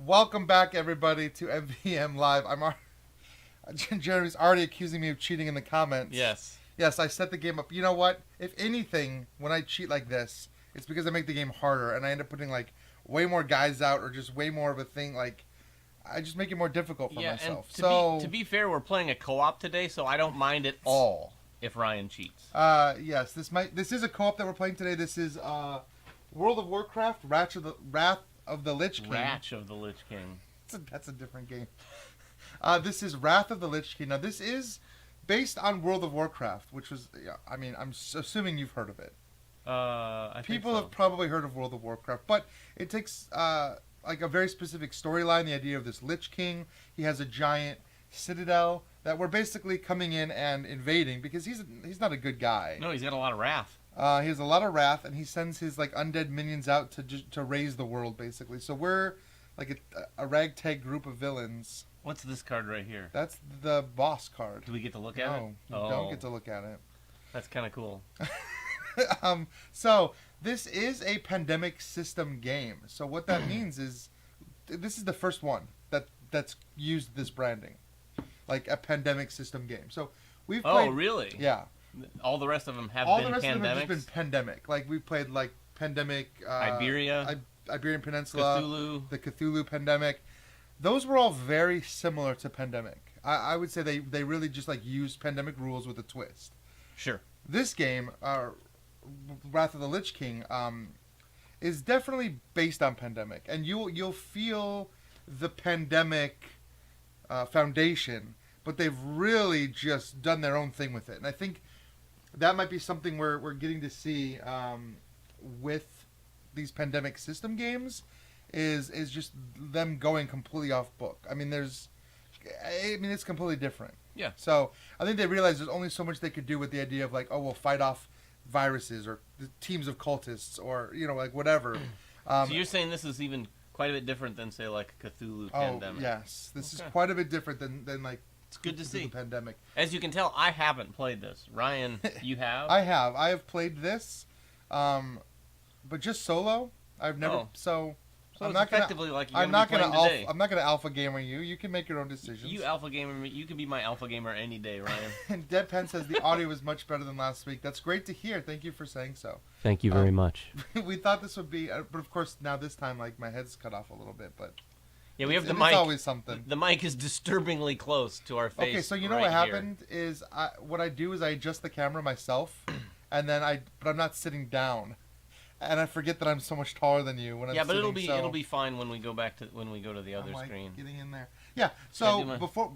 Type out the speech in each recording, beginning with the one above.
Welcome back, everybody, to MvMLive. Jeremy's already accusing me of cheating in the comments. Yes. Yes, I set the game up. You know what? If anything, when I cheat like this, it's because I make the game harder, and I end up putting, like, way more guys out, or just way more of a thing, like, I just make it more difficult for myself. And to be fair, we're playing a co-op today, so I don't mind at all if Ryan cheats. Yes, this is a co-op that we're playing today. This is, World of Warcraft, Wrath of the Lich King. Wrath of the Lich King. That's a different game. This is Wrath of the Lich King. Now, this is based on World of Warcraft, which was, I mean, I'm assuming you've heard of it. People have probably heard of World of Warcraft, but it takes, like, a very specific storyline, the idea of this Lich King. He has a giant citadel that we're basically coming in and invading because he's not a good guy. No, he's got a lot of wrath. He has a lot of wrath, and he sends his, like, undead minions out to raise the world, basically. So we're like a ragtag group of villains. What's this card right here? That's the boss card. Do we get to look at it? No, you don't get to look at it. That's kind of cool. So this is a pandemic system game. So what that means is this is the first one that's used this branding, like a pandemic system game. So we've played. Oh, really? Yeah. All the rest of them have All been the rest pandemics? of them have just been pandemic. Like we played like Pandemic, Iberian Peninsula, Cthulhu. the Cthulhu Pandemic. Those were all very similar to Pandemic. I would say they really just like used Pandemic rules with a twist. Sure. This game, Wrath of the Lich King, is definitely based on Pandemic, and you'll feel the Pandemic foundation, but they've really just done their own thing with it, and I think that might be something we're getting to see with these Pandemic system games, is just them going completely off book. I mean, it's completely different. Yeah. So I think they realize there's only so much they could do with the idea of like, oh, we'll fight off viruses or teams of cultists or like whatever. So you're saying this is even quite a bit different than say like Cthulhu Pandemic? Oh yes, this is quite a bit different than like. It's good to see. Pandemic. As you can tell, I haven't played this. Ryan, you have? I have played this, but just solo. I've never. Oh. So I'm it's not effectively like I'm not gonna today. I'm not gonna alpha gamer you. You can make your own decisions. You alpha gamer, you can be my alpha gamer any day, Ryan. And Deadpan says the audio is much better than last week. That's great to hear. Thank you for saying so. Thank you very much. We thought this would be, but of course now this time like my head's cut off a little bit, but. Yeah, we have the it's mic. always something. The mic is disturbingly close to our face. Okay, so you know what happened is what I do is I adjust the camera myself, and then but I'm not sitting down, and I forget that I'm so much taller than you when I'm sitting. Yeah, but it'll be fine when we go to the other screen. Getting in there. Yeah. So before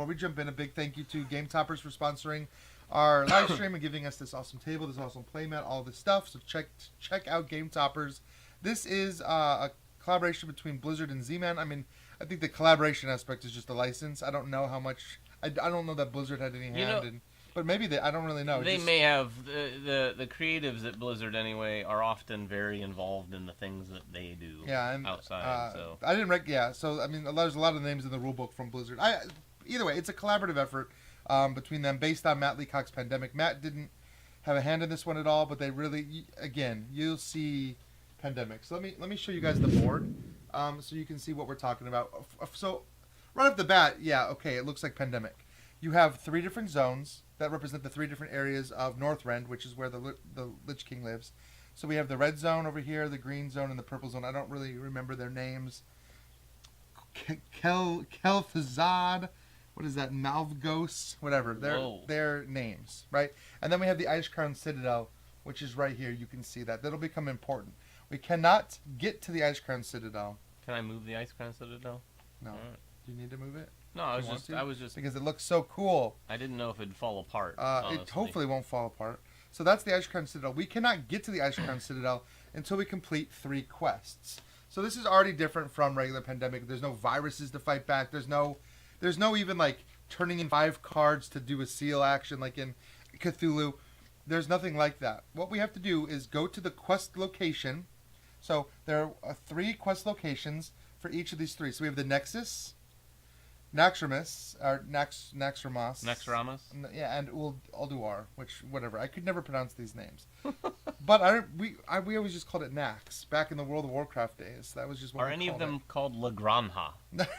we jump in, a big thank you to Game Toppers for sponsoring our live stream and giving us this awesome table, this awesome playmat, all this stuff. So check out Game Toppers. This is a collaboration between Blizzard and Z-Man. I mean, I think the collaboration aspect is just a license. I don't know how much. I don't know that Blizzard had any hand in. But maybe I don't really know. They may have. The creatives at Blizzard anyway are often very involved in the things that they do. Yeah, and outside. So I didn't so I mean, there's a lot of names in the rulebook from Blizzard. Either way, it's a collaborative effort between them, based on Matt Leacock's Pandemic. Matt didn't have a hand in this one at all, but they really, again, you'll see Pandemic. So let me show you guys the board, so you can see what we're talking about. So right off the bat, it looks like Pandemic. You have 3 different zones that represent the 3 different areas of Northrend, which is where the Lich King lives. So we have the red zone over here, the green zone, and the purple zone. I don't really remember their names. Kel'Thuzad, what is that? Malvgos, whatever. Their names, right? And then we have the Ice Crown Citadel, which is right here. You can see that. That'll become important. We cannot get to the Ice Crown Citadel. Can I move the Ice Crown Citadel? No. Right. Do you need to move it? No, I was just because it looks so cool. I didn't know if it'd fall apart. It hopefully won't fall apart. So that's the Ice Crown Citadel. We cannot get to the Ice Crown Citadel until we complete 3 quests. So this is already different from regular Pandemic. There's no viruses to fight back. There's no even like turning in 5 cards to do a seal action like in Cthulhu. There's nothing like that. What we have to do is go to the quest location. So there are 3 quest locations for each of these 3. So we have the Nexus, Naxxramas, or Naxxramas. Naxxramas? Yeah, and Ulduar, which, whatever. I could never pronounce these names. But we always just called it Nax back in the World of Warcraft days. That was just what Are we any of called them called La Granja?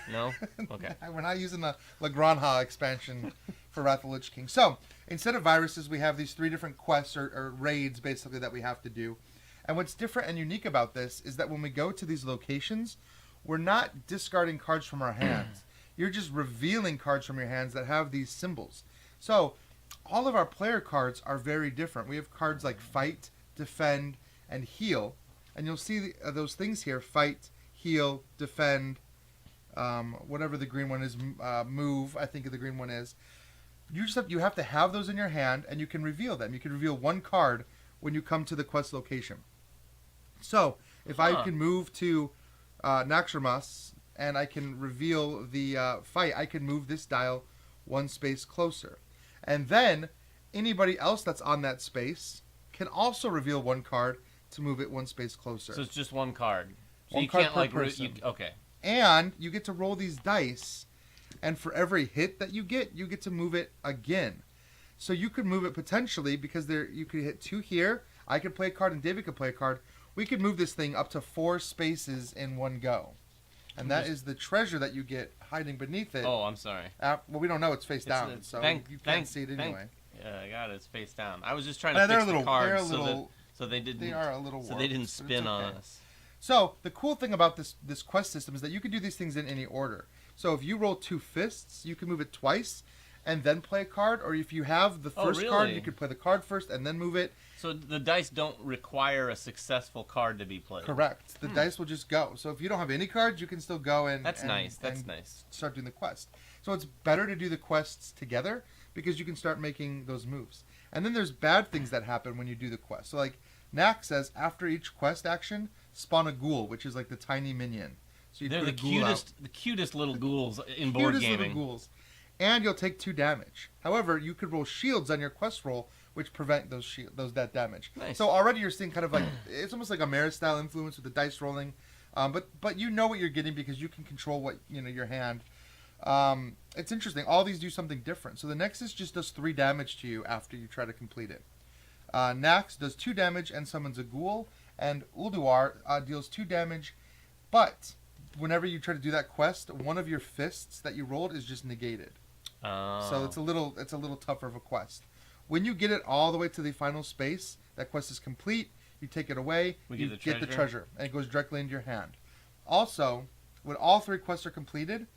No? Okay. We're not using the La Granja expansion for Wrathful Lich King. So, instead of viruses, we have these 3 different quests or raids, basically, that we have to do. And what's different and unique about this is that when we go to these locations, we're not discarding cards from our hands. You're just revealing cards from your hands that have these symbols. So, all of our player cards are very different. We have cards like Fight, Defend, and Heal. And you'll see those things here: Fight, Heal, Defend, whatever the green one is, Move, I think the green one is. You have to have those in your hand, and you can reveal them. You can reveal 1 card when you come to the quest location. So, if I can move to Naxxramas, and I can reveal the Fight, I can move this dial 1 space closer. And then, anybody else that's on that space can also reveal 1 card to move it 1 space closer. So it's just 1 card. So 1 you card can't per like person. okay. And you get to roll these dice, and for every hit that you get to move it again. So you could move it potentially, because you could hit 2 here, I could play a card and David could play a card. We could move this thing up to 4 spaces in one go. And that is the treasure that you get hiding beneath it. Oh, I'm sorry. Well, we don't know it's face down, so you can't see it anyway. Yeah, I got it. It's face down. I was just trying to fix the cards so they didn't. They are a little warped, so they didn't spin on us. So the cool thing about this quest system is that you can do these things in any order. So if you roll 2 fists, you can move it twice and then play a card. Or if you have the first card, you could play the card first and then move it. So the dice don't require a successful card to be played. Correct. The dice will just go. So if you don't have any cards, you can still go and That's nice. That's nice. Start doing the quest. So it's better to do the quests together because you can start making those moves. And then there's bad things that happen when you do the quest. So like Nax says, after each quest action, spawn a ghoul, which is like the tiny minion. So you They're the cutest little ghouls in board gaming. Cutest little ghouls. And you'll take 2 damage. However, you could roll shields on your quest roll, which prevent that damage. Nice. So already you're seeing kind of like, it's almost like a Maris style influence with the dice rolling, but you know what you're getting because you can control what your hand. It's interesting. All these do something different. So the Nexus just does 3 damage to you after you try to complete it. Nax does 2 damage and summons a ghoul, and Ulduar deals 2 damage, but whenever you try to do that quest, one of your fists that you rolled is just negated. So it's a little tougher of a quest. When you get it all the way to the final space, that quest is complete. You take it away. You get the treasure, and it goes directly into your hand. Also, when all 3 quests are completed,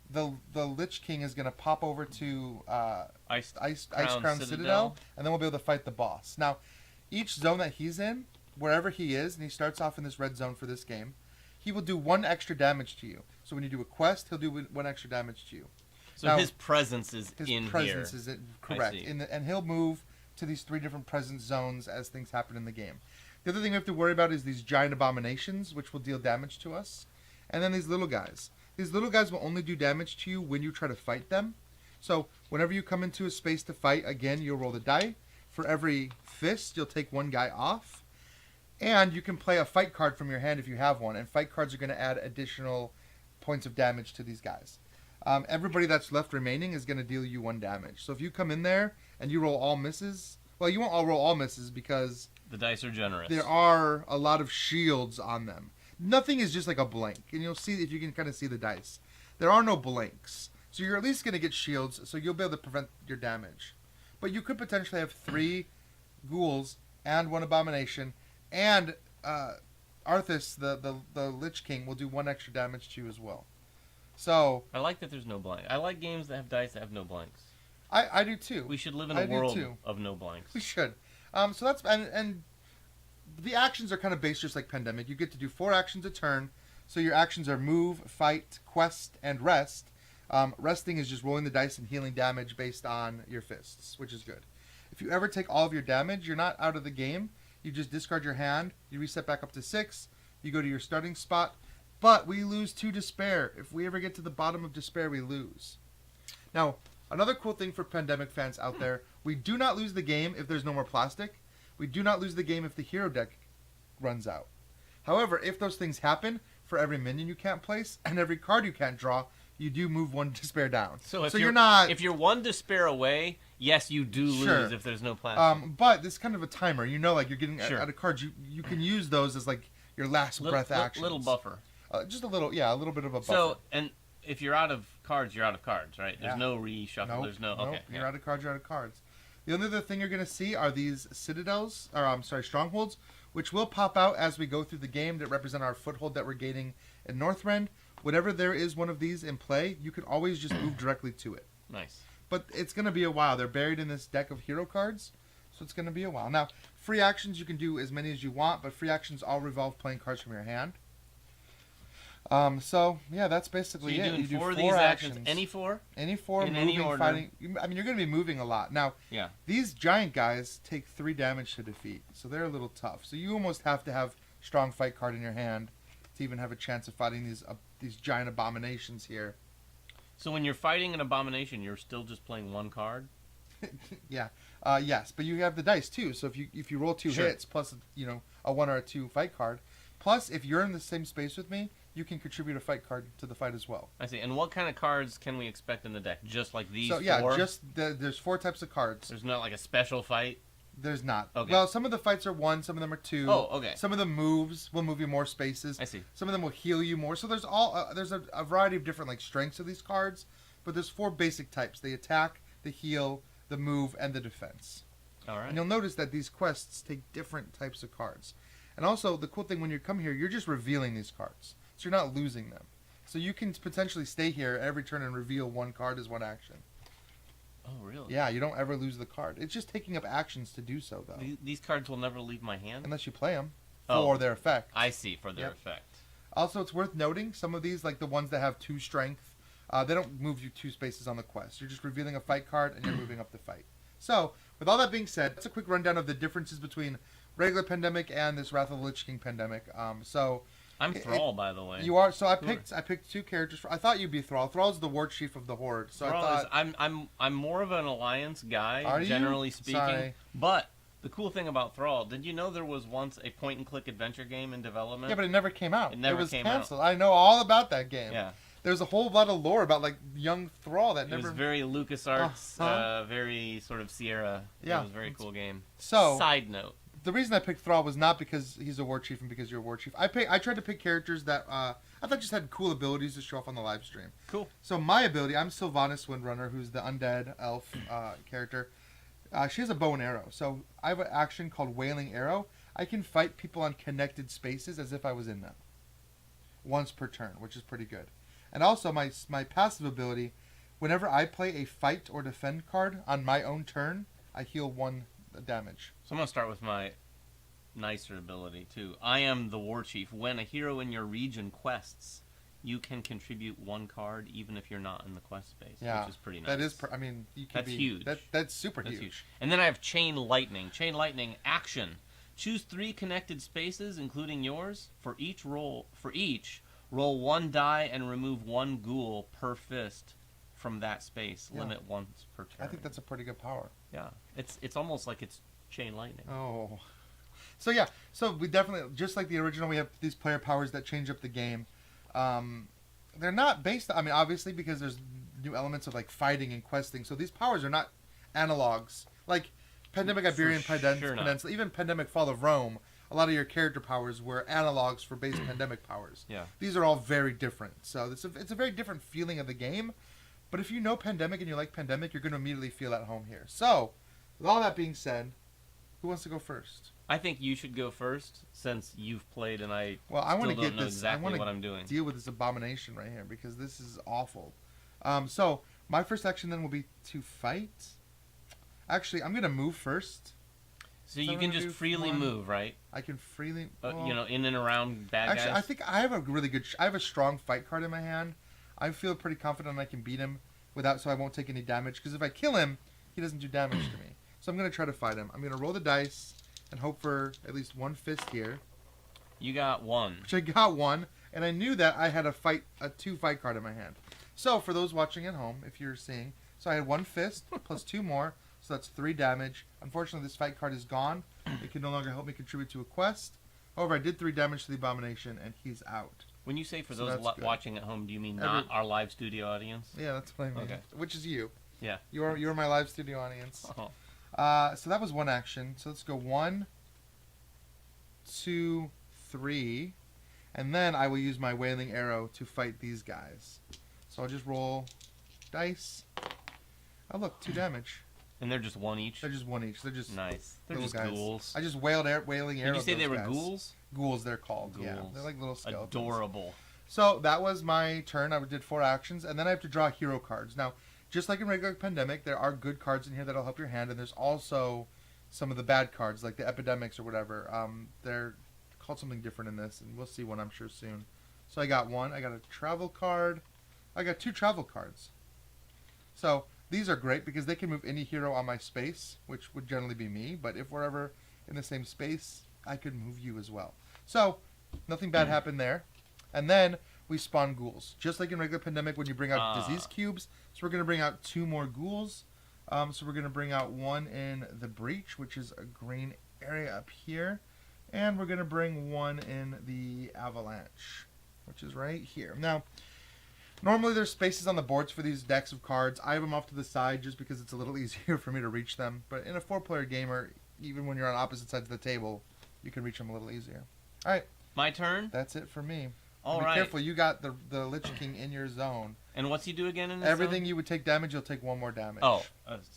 the Lich King is going to pop over to Ice Crown Citadel, and then we'll be able to fight the boss. Now, each zone that he's in, wherever he is, and he starts off in this red zone for this game, he will do 1 extra damage to you. So when you do a quest, he'll do 1 extra damage to you. So now, his presence is in here. His presence is correct. And he'll move to these 3 different presence zones as things happen in the game. The other thing we have to worry about is these giant abominations, which will deal damage to us. And then these little guys. These little guys will only do damage to you when you try to fight them. So whenever you come into a space to fight, again, you'll roll the die. For every fist, you'll take 1 guy off. And you can play a fight card from your hand if you have one. And fight cards are going to add additional points of damage to these guys. Everybody that's left remaining is going to deal you 1 damage. So if you come in there and you roll all misses, well, you won't all roll all misses because the dice are generous. There are a lot of shields on them. Nothing is just like a blank, and you'll see if you can kind of see the dice. There are no blanks, so you're at least going to get shields, so you'll be able to prevent your damage. But you could potentially have 3 ghouls and 1 abomination, and Arthas, the Lich King, will do 1 extra damage to you as well. So I like that there's no blank. I like games that have dice that have no blanks. I do too. We should live in a world of no blanks. We should. So that's and the actions are kind of based just like Pandemic. You get to do 4 actions a turn. So your actions are move, fight, quest, and rest. Resting is just rolling the dice and healing damage based on your fists, which is good. If you ever take all of your damage, you're not out of the game. You just discard your hand. You reset back up to 6. You go to your starting spot. But we lose 2 despair. If we ever get to the bottom of despair, we lose. Now, another cool thing for Pandemic fans out there, we do not lose the game if there's no more plastic. We do not lose the game if the hero deck runs out. However, if those things happen, for every minion you can't place and every card you can't draw, you do move one despair down. So if you're not. if you're one despair away, yes, you do lose if there's no plastic. But this is kind of a timer. Like you're getting Sure. out of cards. You can use those as like your last breath action. Little buffer. Just a little bit of a buffer. So, and if you're out of cards, you're out of cards, right? There's Yeah. no reshuffle. Nope, There's no. nope. Okay. You're out of cards. You're out of cards. The only other thing you're going to see are these citadels, or strongholds, which will pop out as we go through the game that represent our foothold that we're gaining in Northrend. Whenever there is one of these in play, you can always just move directly to it. Nice. But it's going to be a while. They're buried in this deck of hero cards, so it's going to be a while. Now, free actions, you can do as many as you want, but free actions all revolve playing cards from your hand. So yeah, that's basically it. You do four of four these actions. Any four? Any four in moving, any order. fighting. I mean, you're going to be moving a lot. Now, Yeah. these giant guys take 3 damage to defeat, so they're a little tough. So you almost have to have strong fight card in your hand to even have a chance of fighting these giant abominations here. So when you're fighting an abomination, you're still just playing one card? Yeah. Yes, but you have the dice too. So if you roll 2 Sure. hits plus a 1 or a 2 fight card, plus if you're in the same space with me, you can contribute a fight card to the fight as well. I see. And what kind of cards can we expect in the deck? Just like these So yeah, four? there's 4 types of cards. There's not like a special fight? There's not. Okay. Well, some of the fights are 1, some of them are 2. Oh, okay. Some of the moves will move you more spaces. I see. Some of them will heal you more. So there's a variety of different like strengths of these cards, but there's 4 basic types: the attack, the heal, the move, and the defense. All right. And you'll notice that these quests take different types of cards. And also, the cool thing when you come here, you're just revealing these cards. So you're not losing them. So you can potentially stay here every turn and reveal 1 card as 1 action. Oh, really? Yeah, you don't ever lose the card. It's just taking up actions to do so, though. These cards will never leave my hand? Unless you play them Oh. for their effect. I see, for their Yep. effect. Also, it's worth noting, some of these, like the ones that have 2 strength, they don't move you 2 spaces on the quest. You're just revealing a fight card, and you're moving up the fight. So, with all that being said, that's a quick rundown of the differences between regular Pandemic and this Wrath of the Lich King Pandemic. I'm Thrall, by the way. You are. So I picked 2 characters. I thought you'd be Thrall. Thrall's the war chief of the Horde. So Thrall I thought is, I'm more of an alliance guy, Are you? generally speaking. Sorry. But the cool thing about Thrall, did you know there was once a point-and-click adventure game in development? yeah, but it never came out. It never was came canceled. I know all about that game. Yeah. There's a whole lot of lore about like young Thrall that It never. was very LucasArts, Uh-huh. very sort of Sierra. Yeah. It was a very cool game. So Side note. the reason I picked Thrall was not because he's a war chief and because you're a war chief. I tried to pick characters that I thought just had cool abilities to show off on the live stream. Cool. So my ability, I'm Sylvanas Windrunner, who's the undead elf character. She has a bow and arrow. So I have an action called Wailing Arrow. I can fight people on connected spaces as if I was in them. Once per turn, which is pretty good. And also my passive ability, whenever I play a fight or defend card on my own turn, I heal 1 damage. So I'm going to start with my nicer ability, too. I am the war chief. When a hero in your region quests, you can contribute 1 card even if you're not in the quest space, which is pretty nice. That is, you can That's huge. That's super That's huge. And then I have Chain Lightning. Chain Lightning action. Choose 3 connected spaces, including yours. For each, roll 1 die and remove 1 ghoul per fist from that space. Yeah. Limit once per turn. I think that's a pretty good power. Yeah. It's almost like it's Chain Lightning. Oh. So yeah, so we definitely, just like the original, we have these player powers that change up the game. They're not based, I mean, obviously, because there's new elements of like fighting and questing. So these powers are not analogs. Like Pandemic Iberian Peninsula, even Pandemic Fall of Rome, a lot of your character powers were analogs for base Pandemic powers. Yeah. These are all very different. So it's a very different feeling of the game. But if you know Pandemic and you like Pandemic, you're going to immediately feel at home here. So, with all that being said, who wants to go first? I think you should go first, since you've played and I want to don't know exactly what I'm doing. Deal with this abomination right here because this is awful. So my first action then will be to fight. Actually, I'm gonna move first. So you can just freely move, right? I can freely, in and around bad guys. Actually, I think I have a really good. I have a strong fight card in my hand. I feel pretty confident I can beat him so I won't take any damage. Because if I kill him, he doesn't do damage to me. So I'm gonna try to fight him. I'm gonna roll the dice and hope for at least 1 fist here. You got 1. Which I got 1, and I knew that I had a 2 fight card in my hand. So for those watching at home, if you're seeing, so I had 1 fist plus 2 more, so that's 3 damage. Unfortunately, this fight card is gone. It can no longer help me contribute to a quest. However, I did 3 damage to the abomination, and he's out. When you say for So those that's good. watching at home, do you mean not our live studio audience? Yeah, that's what I mean. Okay. Which is you. Yeah. You're my live studio audience. Oh. So that was one action. So let's go 1, 2, 3, and then I will use my wailing arrow to fight these guys. So I'll just roll dice. Oh look, 2 damage. And they're just 1 each? They're just 1 each. They're just nice. They're little just guys. ghouls. I just wailing arrow. Did you say they were guys. ghouls? Ghouls, they're called. Ghouls. Yeah, they're like little skeletons. Adorable. So that was my turn. I did 4 actions, and then I have to draw hero cards. Now, just like in regular Pandemic, there are good cards in here that'll help your hand, and there's also some of the bad cards, like the epidemics or whatever. They're called something different in this, and we'll see one, I'm sure, soon. So I got 1. I got a travel card. I got 2 travel cards. So these are great because they can move any hero on my space, which would generally be me, but if we're ever in the same space, I could move you as well. So nothing bad happened there. And then we spawn ghouls. Just like in regular Pandemic when you bring out disease cubes. So we're going to bring out 2 more ghouls. So we're going to bring out 1 in the breach, which is a green area up here. And we're going to bring 1 in the avalanche, which is right here. Now, normally there's spaces on the boards for these decks of cards. I have them off to the side just because it's a little easier for me to reach them. But in a 4-player gamer, even when you're on opposite sides of the table, you can reach them a little easier. All right. My turn? That's it for me. All Be right. careful, you got the Lich King in your zone. And what's he do again in this Everything zone? you would take damage, you'll take 1 more damage. Oh,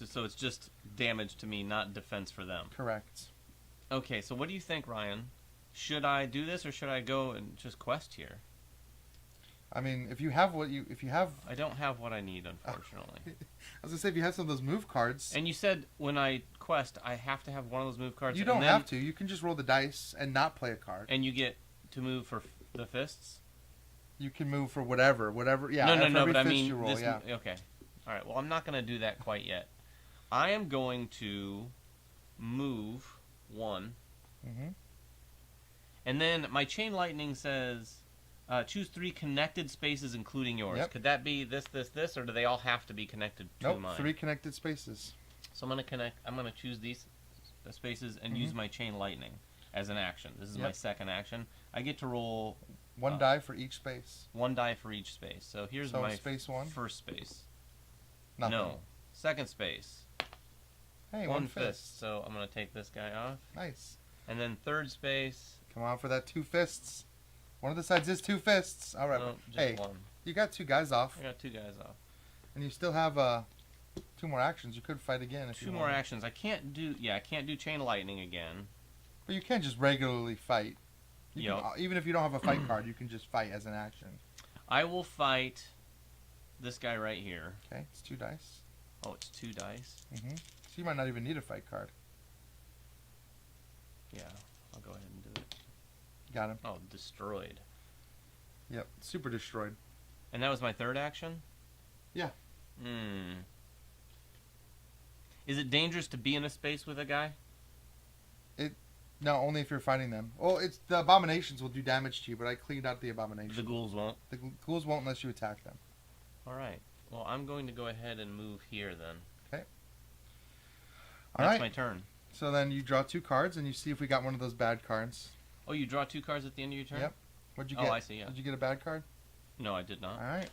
so it's just damage to me, not defense for them. Correct. Okay, so what do you think, Ryan? Should I do this or should I go and just quest here? I mean, if you have I don't have what I need, unfortunately. I was gonna say if you have some of those move cards. And you said when I quest, I have to have one of those move cards. You don't have to. You can just roll the dice and not play a card. And you get to move for the fists. You can move for whatever. Yeah. No. Every But I fist mean, you roll, this, yeah. okay. All right. Well, I'm not going to do that quite yet. I am going to move 1, Mm-hmm. and then my chain lightning says choose 3 connected spaces, including yours. Yep. Could that be this, or do they all have to be connected to Nope. mine? 3 connected spaces. So I'm going to choose these spaces and use my chain lightning as an action. This is my second action. I get to roll 1 die for each space. 1 die for each space. So here's my space 1. first space. Nothing. No. Second space. Hey, 1 1 fist. So I'm going to take this guy off. Nice. And then third space. Come on for that 2 fists. One of the sides is 2 fists. All right. No, just hey, 1. you got 2 guys off, I got 2 guys off. and you still have 2 more actions. You could fight again if you 2 want. more actions. I can't do chain lightning again. But you can't just regularly fight. You Yep. can, even if you don't have a fight card, you can just fight as an action. I will fight this guy right here. Okay, it's 2 dice. Oh, it's 2 dice. Mm-hmm. So you might not even need a fight card. Yeah, I'll go ahead and do it. Got him. Oh, destroyed. Yep, super destroyed. And that was my third action? Yeah. Is it dangerous to be in a space with a guy? No, only if you're fighting them. Well, it's the abominations will do damage to you, but I cleaned out the abominations. The ghouls won't? The ghouls won't unless you attack them. Alright. Well, I'm going to go ahead and move here then. Okay. That's my turn. So then you draw 2 cards, and you see if we got one of those bad cards. Oh, you draw 2 cards at the end of your turn? Yep. What'd you get? Oh, I see, yeah. Did you get a bad card? No, I did not. All right.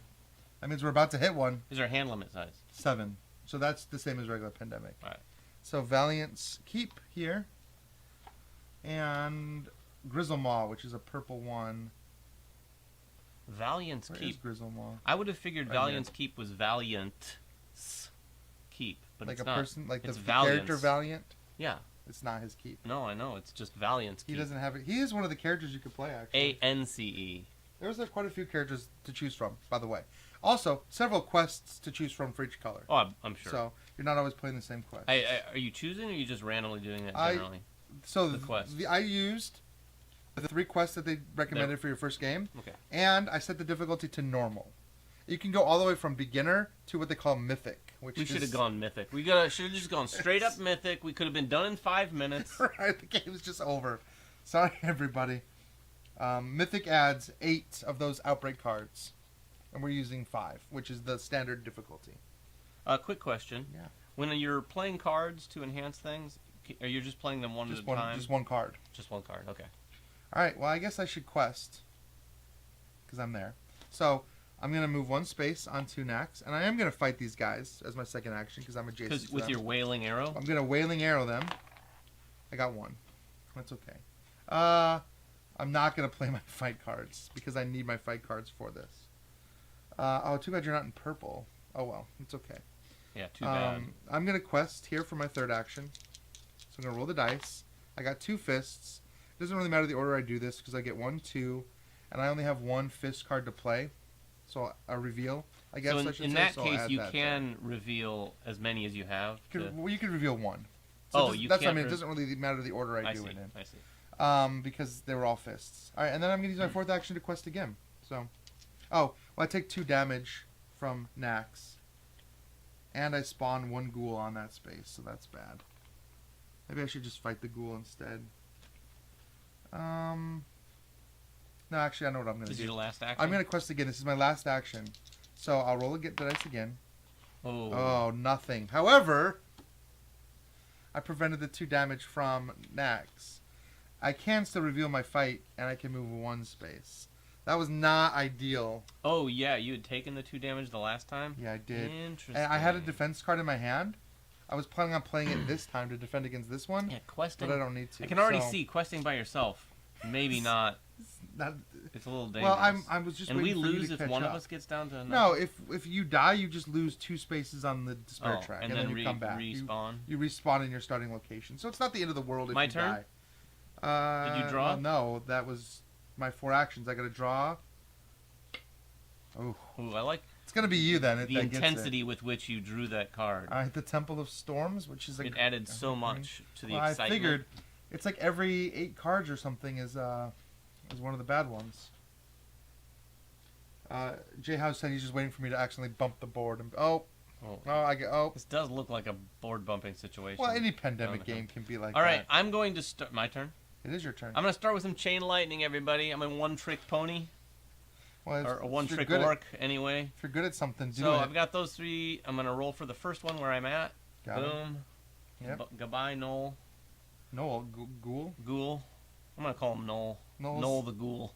That means we're about to hit one. Is there a hand limit size? 7. So that's the same as regular Pandemic. Alright. So Valiant's Keep here. And Grizzlemaw, which is a purple one. Valiant's Where is Keep. Grizzlemaw? I would have figured Right Valiant's Keep was Valiant's Keep, but Like it's a not. person, like It's the character Valiant's. Valiant. Yeah. It's not his keep. No, I know. It's just Valiant's He Keep. doesn't have it. He is one of the characters you could play, actually. A-N-C-E. There's quite a few characters to choose from, by the way. Also, several quests to choose from for each color. Oh, I'm sure. So you're not always playing the same quest. Are you choosing, or are you just randomly doing that generally? So the quest. I used the 3 quests that they recommended for your first game. Okay. And I set the difficulty to normal. You can go all the way from beginner to what they call mythic, which We is... should have gone mythic. We should have just gone straight up mythic. We could have been done in 5 minutes. Right, the game's just over. Sorry, everybody. Mythic adds 8 of those outbreak cards, and we're using 5, which is the standard difficulty. Quick question. Yeah. When you're playing cards to enhance things, are you just playing them one at a time? Just one card. Just one card, okay. All right, well, I guess I should quest. because I'm there. So I'm going to move 1 space onto Nax, and I am going to fight these guys as my second action because I'm adjacent to them. With your wailing arrow? I'm going to wailing arrow them. I got 1. That's okay. I'm not going to play my fight cards because I need my fight cards for this. Oh, too bad you're not in purple. Oh, well. It's okay. Yeah, too bad. I'm going to quest here for my third action. So I'm going to roll the dice. I got 2 fists. It doesn't really matter the order I do this because I get 1, 2, and I only have 1 fist card to play. So a reveal, I guess. So in that case, you can reveal as many as you have. Well, you can reveal 1. So that's what I mean. It doesn't really matter the order I do it in. I see. Because they were all fists. All right, and then I'm going to use my 4th action to quest again. So, well, I take 2 damage from Nax, and I spawn 1 ghoul on that space, so that's bad. Maybe I should just fight the ghoul instead. No, actually, I know what I'm going to do. Is your last action? I'm going to quest again. This is my last action. So I'll roll the dice again. Oh, nothing. However, I prevented the 2 damage from Nax. I can still reveal my fight, and I can move 1 space. That was not ideal. Oh, yeah, you had taken the 2 damage the last time? Yeah, I did. Interesting. And I had a defense card in my hand. I was planning on playing it this time to defend against this one. Yeah, questing. But I don't need to. I can already see questing by yourself. Maybe not. It's a little dangerous. Well, I was just waiting for you to catch up. And we lose if one of us gets down to nothing? No, if you die, you just lose 2 spaces on the despair track, and then you come back. Respawn. You respawn in your starting location, so it's not the end of the world if My you turn? die. Did you draw? Well, no, that was my 4 actions. I got to draw. Oh, I like. It's gonna be you then. The intensity with which you drew that card. All right, the Temple of Storms, which is it added so much to the excitement. I figured it's like every 8 cards or something is one of the bad ones. J House said he's just waiting for me to accidentally bump the board. And, This does look like a board bumping situation. Well, any pandemic game can be like that. All right, I'm going to start. My turn? It is your turn. I'm going to start with some chain lightning, everybody. I'm a one-trick pony. Well, or a one-trick orc, anyway. If you're good at something, do it. So I've got those 3. I'm going to roll for the first one where I'm at. Boom. Yep. Goodbye, Noel. Noel, ghoul? Ghoul. I'm going to call him Noel. Noel the ghoul.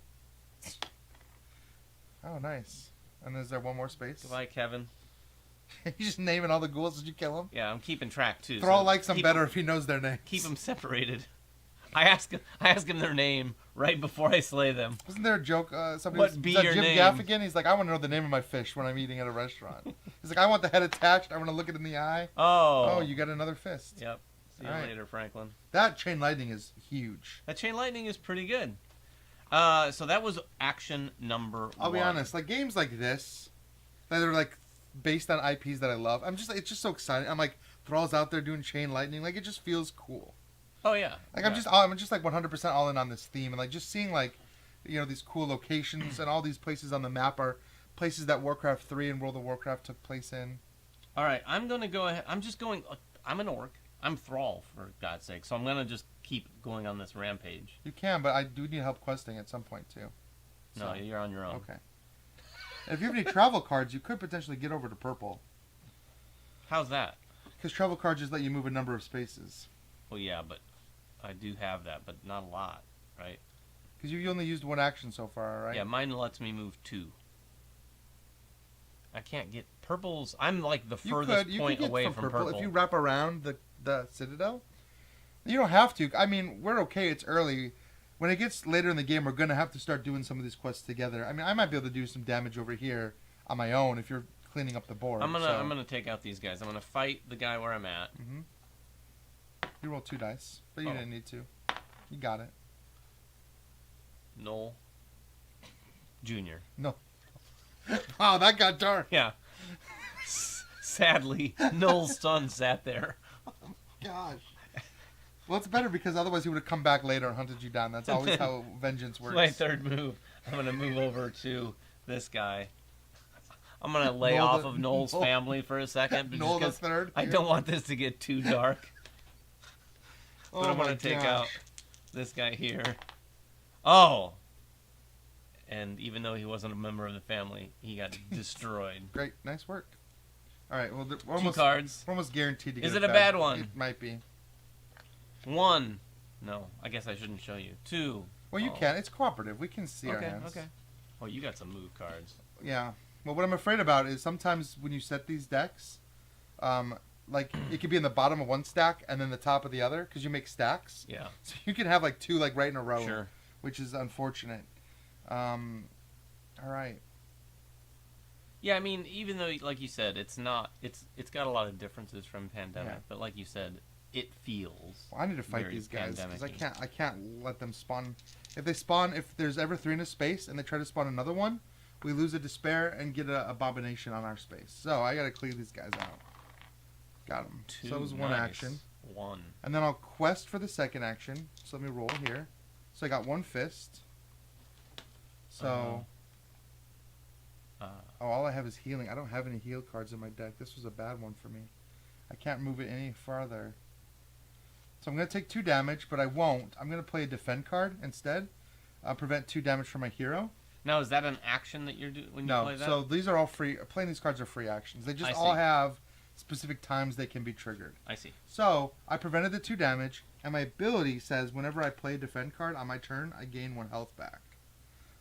Oh, nice. And is there 1 more space? Goodbye, Kevin. You just naming all the ghouls as you kill them? Yeah, I'm keeping track, too. Thrall likes them better if he knows their names. Keep them separated. I ask him their name right before I slay them. Wasn't there a joke? Somebody What be your Jim name? Gaffigan? He's like, I want to know the name of my fish when I'm eating at a restaurant. He's like, I want the head attached. I want to look it in the eye. Oh, you got another fist. Yep. See you later, Franklin. That chain lightning is huge. That chain lightning is pretty good. So that was action number 1. I'll be honest, like games like this, that are like based on IPs that I love. It's just so exciting. I'm like, Thrall's out there doing chain lightning. Like it just feels cool. Oh yeah. Like I'm just like 100% all in on this theme, and like just seeing like, these cool locations and all these places on the map are places that Warcraft 3 and World of Warcraft took place in. All right, I'm gonna go ahead. I'm an orc. I'm Thrall, for God's sake. So I'm gonna just keep going on this rampage. You can, but I do need help questing at some point too. No, you're on your own. Okay. If you have any travel cards, you could potentially get over to purple. How's that? Because travel cards just let you move a number of spaces. Well, yeah, but I do have that, but not a lot, right? Because you only used 1 action so far, right? Yeah, mine lets me move 2. I can't get purples. I'm like the furthest point away from purple. If you wrap around the citadel, you don't have to. I mean, we're okay. It's early. When it gets later in the game, we're gonna have to start doing some of these quests together. I mean, I might be able to do some damage over here on my own if you're cleaning up the board. I'm gonna take out these guys. I'm gonna fight the guy where I'm at. Mm-hmm. You rolled 2 dice, but you didn't need to. You got it. Noel Junior. No. Wow, that got dark. Yeah. Sadly, Noel's son sat there. Oh, gosh. Well, it's better because otherwise he would have come back later and hunted you down. That's always how vengeance works. My third move. I'm going to move over to this guy. I'm going to lay off of Noel's family for a second. Noel the third? I don't want this to get too dark. But I'm going to take out this guy here. Oh! And even though he wasn't a member of the family, he got destroyed. Great. Nice work. All right. Well, we're 2 cards. We're almost guaranteed to get Is it a bad one? It might be. 1. No, I guess I shouldn't show you. 2. Well, you can. It's cooperative. We can see our hands. Okay. Oh, you got some move cards. Yeah. Well, what I'm afraid about is sometimes when you set these decks, like it could be in the bottom of one stack and then the top of the other because you make stacks. Yeah. So you can have like two like right in a row, Sure. which is unfortunate. All right. Yeah, I mean, even though, like you said, it's got a lot of differences from Pandemic, Yeah. but like you said, it feels. Well, I need to fight very these guys because I pandemic-y. can't let them spawn. If there's ever 3 in a space and they try to spawn another one, we lose a despair and get an abomination on our space. So I gotta clear these guys out. Got them. So that was one Nice. action. One. And then I'll quest for the second action. So let me roll here. So I got one fist. So, all I have is healing. I don't have any heal cards in my deck. This was a bad one for me. I can't move it any farther. So I'm going to take 2 damage, but I won't. I'm going to play a defend card instead. Prevent 2 damage from my hero. Now, is that an action that you're doing when you play that? So these are all free. Playing these cards are free actions. They just I all see. have specific times they can be triggered. I see. So I prevented the 2 damage, and my ability says whenever I play a defend card on my turn, I gain 1 health back.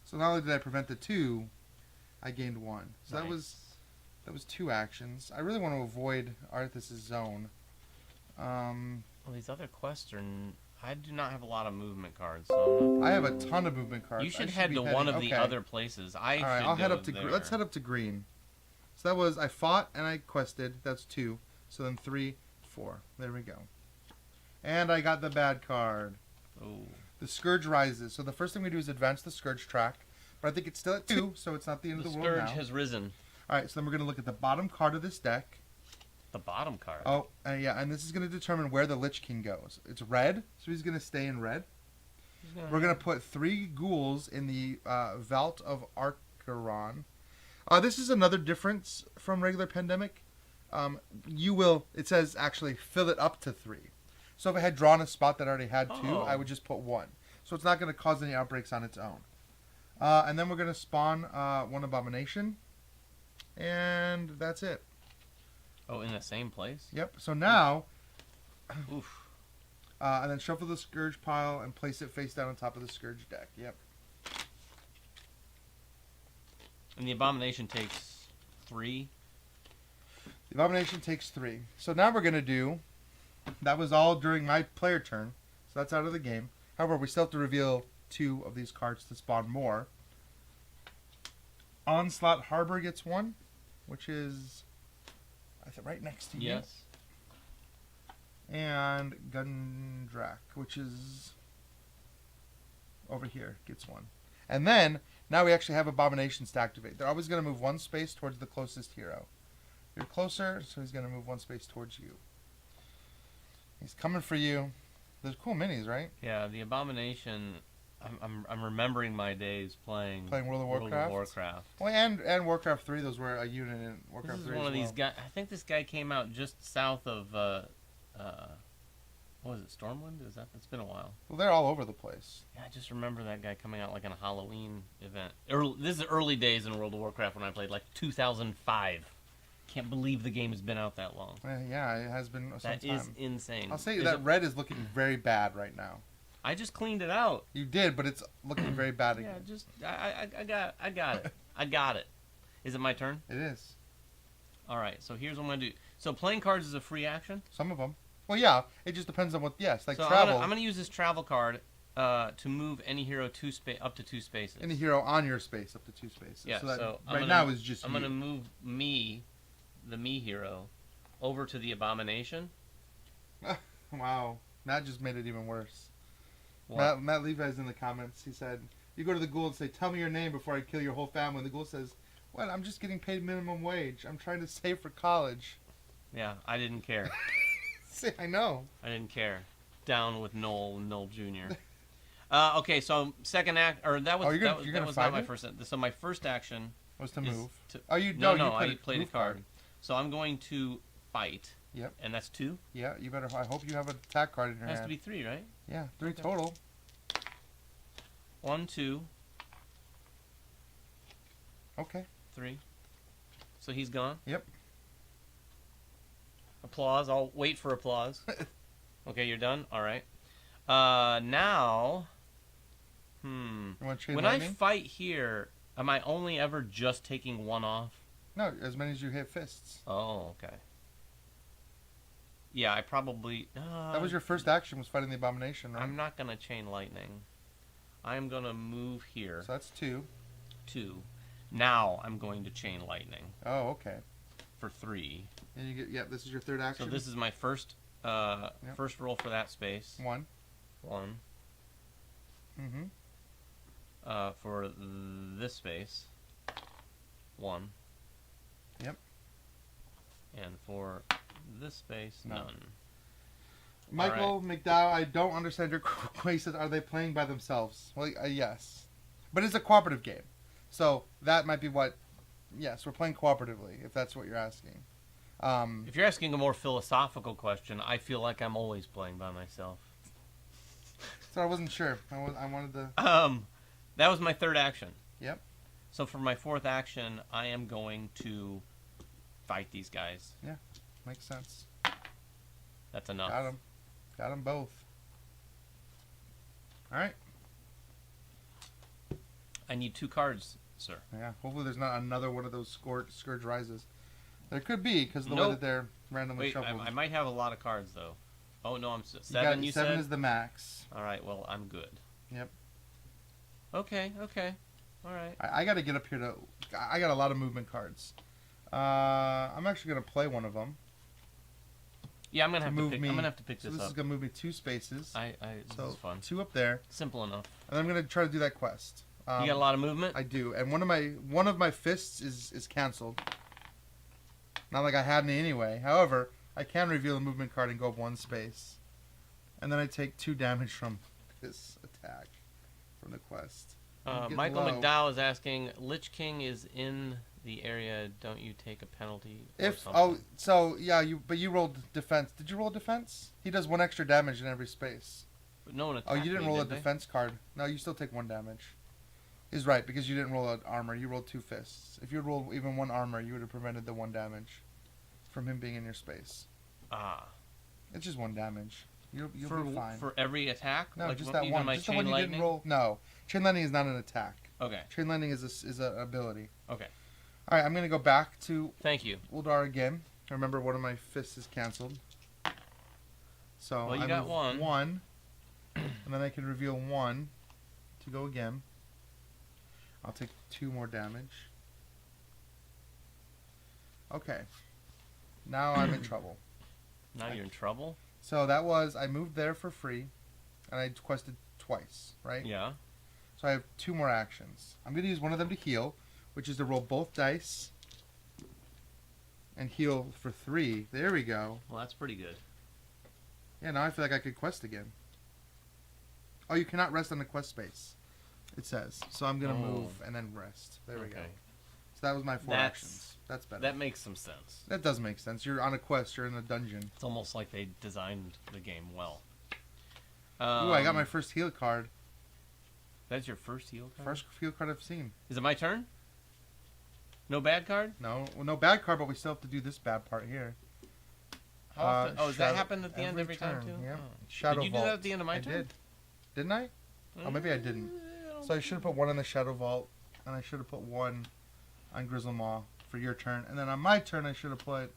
So not only did I prevent the 2, I gained 1. So Nice. that was 2 actions. I really want to avoid Arthas' zone. Well, these other quests are. I do not have a lot of movement cards, so I'm not I have a ton of movement cards. You should I head be to heading- one of the okay. other places. All right, I'll head up to. Let's head up to green. So that was I fought and I quested. That's 2. So then 3, 4. There we go. And I got the bad card. Oh. The Scourge rises. So the first thing we do is advance the Scourge track. But I think it's still at 2, so it's not the end The of the world Scourge now. has risen. All right, so then we're going to look at the bottom card of this deck. The bottom card. Oh, yeah, and this is going to determine where the Lich King goes. It's red, so he's going to stay in red. We're going to put 3 ghouls in the Vault of Archeron. This is another difference from regular Pandemic. It says actually fill it up to 3. So if I had drawn a spot that already had 2, Oh. I would just put 1. So it's not going to cause any outbreaks on its own. And then we're going to spawn 1 Abomination. And that's it. Oh, in the same place? Yep. So now, Oof. and then shuffle the Scourge pile and place it face down on top of the Scourge deck. Yep. And the Abomination takes 3. The Abomination takes 3. So now we're going to do... That was all during my player turn. So that's out of the game. However, we still have to reveal 2 of these cards to spawn more. Onslaught Harbor gets 1, which is I think right next to you. Yes. And Gundrak, which is over here, gets 1. And then, now we actually have Abominations to activate. They're always going to move 1 space towards the closest hero. You're closer, so he's going to move 1 space towards you. He's coming for you. There's cool minis, right? Yeah, the Abomination. I'm remembering my days playing World of Warcraft. Well, and Warcraft 3. Those were a unit in Warcraft 3 This is as one of well. these guys. I think this guy came out just south of. What was it? Stormwind? Is that? It's been a while. Well, they're all over the place. Yeah, I just remember that guy coming out like in a Halloween event. This is early days in World of Warcraft when I played, like 2005. Can't believe the game has been out that long. Yeah, it has been some That time. is insane. I'll say Is that it- red is looking very bad right now. I just cleaned it out. You did, but it's looking very bad Yeah, again. just I got it. I got it. Is it my turn? It is. All right. So here's what I'm gonna do. So playing cards is a free action. Some of them. Well, yeah, it just depends on what. Yes, like So travel. I'm gonna use this travel card to move any hero up to 2 spaces. Any hero on your space up to 2 spaces. Yeah. So that I'm right gonna- now is just I'm you. gonna move the me hero, over to the Abomination. Wow, that just made it even worse. What? Matt Levi's in the comments. He said, "You go to the ghoul and say, 'Tell me your name before I kill your whole family.' And the ghoul says, 'What? I'm just getting paid minimum wage. I'm trying to save for college.'" Yeah, I didn't care. See, I know. I didn't care. Down with Noel Jr. Okay, so second act, or that was Oh, you're that gonna was not fight my it? first. So my first action Was to is move. to- Oh, you no, you I played a move card. So I'm going to fight. Yep. And that's 2. Yeah, you better. I hope you have an attack card in your It has hand. to be 3, right? Yeah, 3 Okay. total. 1, 2, Okay. 3. So he's gone. Yep. Applause. I'll wait for applause. Okay, you're done. All right. Now, You want to trade when I lightning? fight here, Am I only ever just taking one off? No, as many as you hit fists. Oh, okay. Yeah, I probably... That was your first action, was fighting the abomination, right? I'm not going to chain lightning. I'm going to move here. So that's 2. 2. Now I'm going to chain lightning. Oh, okay. For 3. And you get, this is your third action? So this is my first first roll for that space. 1. 1. Mm-hmm. For this space. 1. Yep. And for this space, none. Michael McDowell, I don't understand your question. Are they playing by themselves? Well, yes. But it's a cooperative game. So that might be what... Yes, we're playing cooperatively, if that's what you're asking. If you're asking a more philosophical question, I feel like I'm always playing by myself. So I wasn't sure. I wanted to... That was my third action. Yep. So for my fourth action, I am going to fight these guys. Yeah, makes sense. That's enough. Got them both. All right. I need 2 cards, sir. Yeah, hopefully there's not another one of those Scourge Rises. There could be, because of the way that they're randomly shuffled. I might have a lot of cards, though. Oh, no, I'm 7, you said? 7 is the max. All right, well, I'm good. Yep. Okay. All right. I got to get up here to... I got a lot of movement cards. I'm actually going to play one of them. Yeah, I'm gonna have to pick this up. So this is gonna move me 2 spaces. This is fun. 2 up there. Simple enough. And I'm gonna try to do that quest. You got a lot of movement? I do, and one of my fists is canceled. Not like I had any anyway. However, I can reveal a movement card and go up 1 space, and then I take 2 damage from this attack from the quest. Michael McDowell is asking, Lich King is in the area, don't you take a penalty? But you rolled defense. Did you roll defense? He does 1 extra damage in every space. But no one attacked you didn't me, roll did a they? defense card. No, you still take 1 damage. He's right, because you didn't roll an armor. You rolled 2 fists. If you had rolled even 1 armor, you would have prevented the 1 damage from him being in your space. Ah. It's just 1 damage. You'll be fine. For every attack? No, like just that one. My Just the chain one you lightning? didn't roll. No, chain lightning is not an attack. Okay. Chain lightning is an ability. Okay. All right, I'm gonna go back to Thank you. Uldar again. Remember, one of my fists is canceled. So well, you I got move 1, and then I can reveal 1 to go again. I'll take 2 more damage. Okay. Now I'm in trouble. Now you're in trouble? So I moved there for free, and I quested twice, right? Yeah. So I have 2 more actions. I'm going to use one of them to heal, which is to roll both dice and heal for 3. There we go. Well, that's pretty good. Yeah, now I feel like I could quest again. Oh, you cannot rest on the quest space, it says. So I'm going to move and then rest. There we go. So that was my 4 actions. That's better. That makes some sense. That does make sense. You're on a quest. You're in a dungeon. It's almost like they designed the game well. Ooh, I got my first heal card. That's your first heal card? First heal card I've seen. Is it my turn? No bad card? No, well, no bad card, but we still have to do this bad part here. Does that happen at the end every time too? Yeah. Oh. Shadow Did you do that at the end of my turn? I did. Didn't I? Oh, maybe I didn't. So I should have put 1 in the Shadow Vault, and I should have put 1 on Grizzlemaw for your turn, and then on my turn I should have put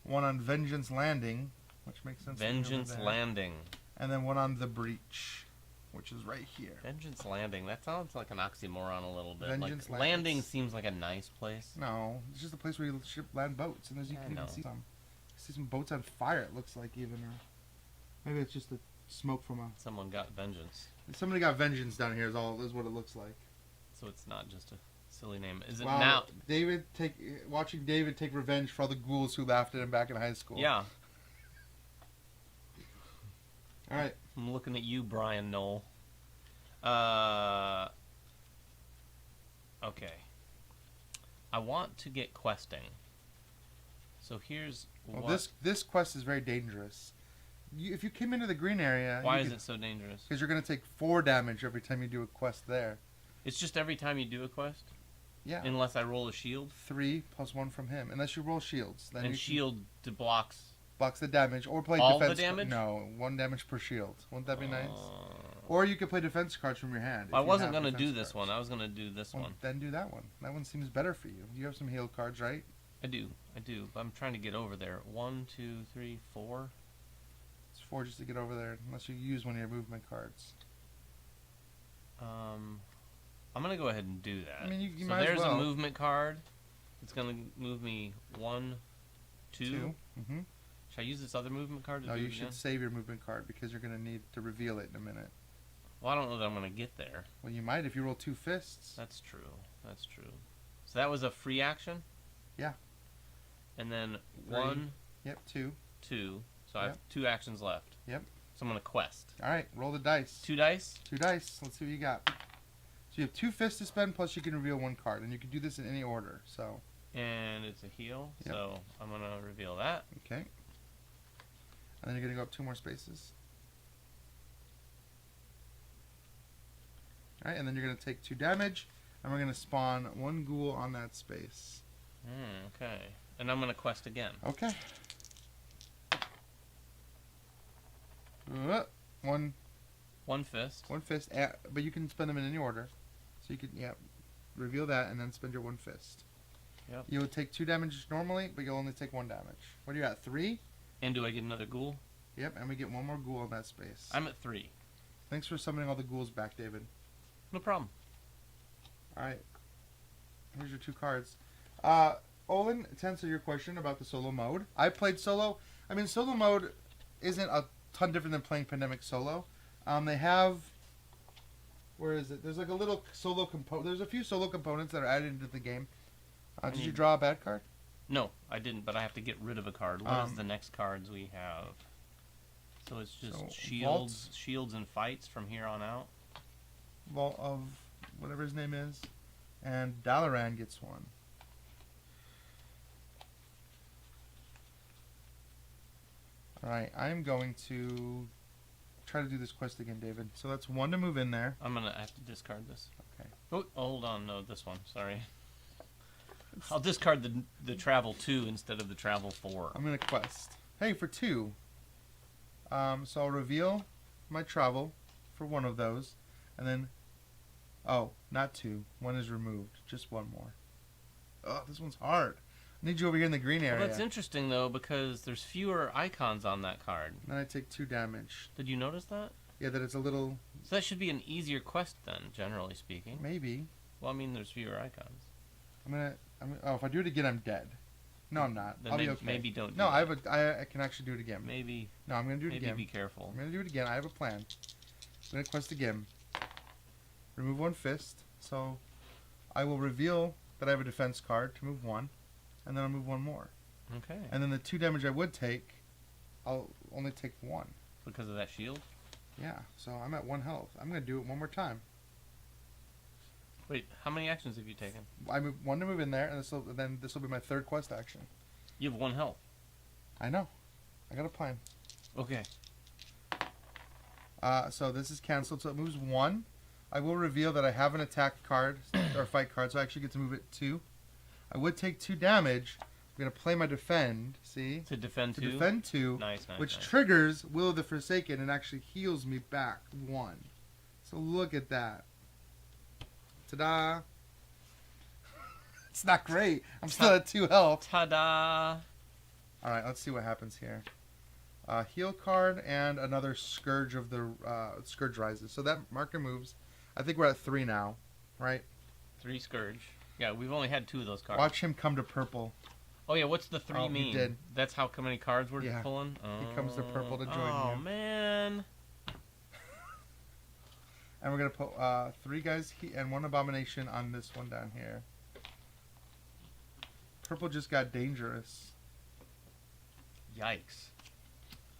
1 on Vengeance Landing, which makes sense. Vengeance Landing. And then 1 on the Breach, which is right here. Vengeance Landing. That sounds like an oxymoron a little bit. Vengeance like, Landing seems like a nice place. No, it's just a place where you land boats, and as you can even see some. See some boats on fire. It looks like even, or maybe it's just the smoke from a. Someone got vengeance. Somebody got vengeance down here. Is what it looks like. So it's not just a silly name. Is it wow, now? Watching David take revenge for all the ghouls who laughed at him back in high school. Yeah. All right. I'm looking at you, Brian Knoll. Okay. I want to get questing. So here's well, this quest is very dangerous. If you came into the green area... Why is it so dangerous? Because you're going to take 4 damage every time you do a quest there. It's just every time you do a quest? Yeah. Unless I roll a shield? 3 plus 1 from him. Unless you roll shields. Then and shield blocks... Blocks the damage. Or play all defense. The damage? No, 1 damage per shield. Wouldn't that be nice? Or you could play defense cards from your hand. I wasn't going to do this one. I was going to do this one. Then do that one. That one seems better for you. You have some heal cards, right? I do. But I'm trying to get over there. 1, 2, 3, 4. It's 4 just to get over there, unless you use one of your movement cards. I'm going to go ahead and do that. I mean, you so might there's as well. a movement card. It's going to move me 1, 2. Mm-hmm. Should I use this other movement card to No, do you it should again? save your movement card because you're going to need to reveal it in a minute. Well, I don't know that I'm going to get there. Well, you might if you roll 2 fists. That's true. So that was a free action? Yeah. And then 3. 1, Yep, 2. 2. So I have Yep. 2 actions left. Yep. So I'm going to quest. All right, roll the dice. 2 dice? 2 dice. Let's see what you got. So you have 2 fists to spend, plus you can reveal 1 card, and you can do this in any order. So. And it's a heal, Yep. so I'm going to reveal that. Okay. And then you're going to go up 2 more spaces. All right, and then you're going to take 2 damage, and we're going to spawn 1 ghoul on that space. Okay. And I'm going to quest again. Okay. One 1 fist. 1 fist, but you can spend them in any order. So you can, reveal that and then spend your 1 fist. Yep. You would take 2 damage normally, but you'll only take 1 damage. What are you at, 3? And do I get another ghoul? Yep, and we get 1 more ghoul in that space. I'm at 3. Thanks for summoning all the ghouls back, David. No problem. Alright. Here's your 2 cards. Olin, to answer your question about the solo mode, I played solo. I mean, solo mode isn't a ton different than playing Pandemic solo. They have... Where is it? There's like a little solo component. There's a few solo components that are added into the game. Did you draw a bad card? No, I didn't, but I have to get rid of a card. What is the next cards we have? So it's just shields and fights from here on out. Vault of whatever his name is. And Dalaran gets 1. Alright, I'm going to try to do this quest again, David. So that's 1 to move in there. I have to discard this. Okay. Oh, hold on. No, this one. Sorry. I'll discard the travel 2 instead of the travel 4. I'm going to quest. Hey, for 2. So I'll reveal my travel for 1 of those. And then... Oh, not 2. 1 is removed. Just 1 more. Oh, this one's hard. I need you over here in the green area. Well, that's interesting, though, because there's fewer icons on that card. Then I take 2 damage. Did you notice that? Yeah, that it's a little... So that should be an easier quest, then, generally speaking. Maybe. Well, I mean, there's fewer icons. Oh, if I do it again, I'm dead. No, I'm not. Then I'll be okay. maybe don't do No, that. I can actually do it again. Maybe. No, I'm going to do it again. Maybe be careful. I'm going to do it again. I have a plan. I'm going to quest again. Remove 1 fist. So I will reveal that I have a defense card to move 1. And then I'll move 1 more. Okay. And then the 2 damage I would take, I'll only take 1. Because of that shield? Yeah, so I'm at 1 health. I'm going to do it 1 more time. Wait, how many actions have you taken? I move 1 to move in there, and then this will be my 3rd quest action. You have 1 health. I know. I got a plan. Okay. So this is canceled, so it moves 1. I will reveal that I have an attack card, or fight card, so I actually get to move it 2. I would take 2 damage. I'm going to play my defend, see? To defend 2? To defend 2, nice, which nice. triggers Will of the Forsaken and actually heals me back 1. So look at that. Ta-da! It's not great. I'm still at 2 health. Ta-da! Alright, let's see what happens here. Heal card and another Scourge of the... Scourge Rises. So that marker moves. I think we're at 3 now, right? 3 Scourge. Yeah, we've only had 2 of those cards. Watch him come to purple. Oh, yeah, what's the 3 mean? He did. That's how many cards we're Yeah. pulling? He comes to purple to join you. Oh, man. And we're going to put 3 guys and 1 abomination on this one down here. Purple just got dangerous. Yikes.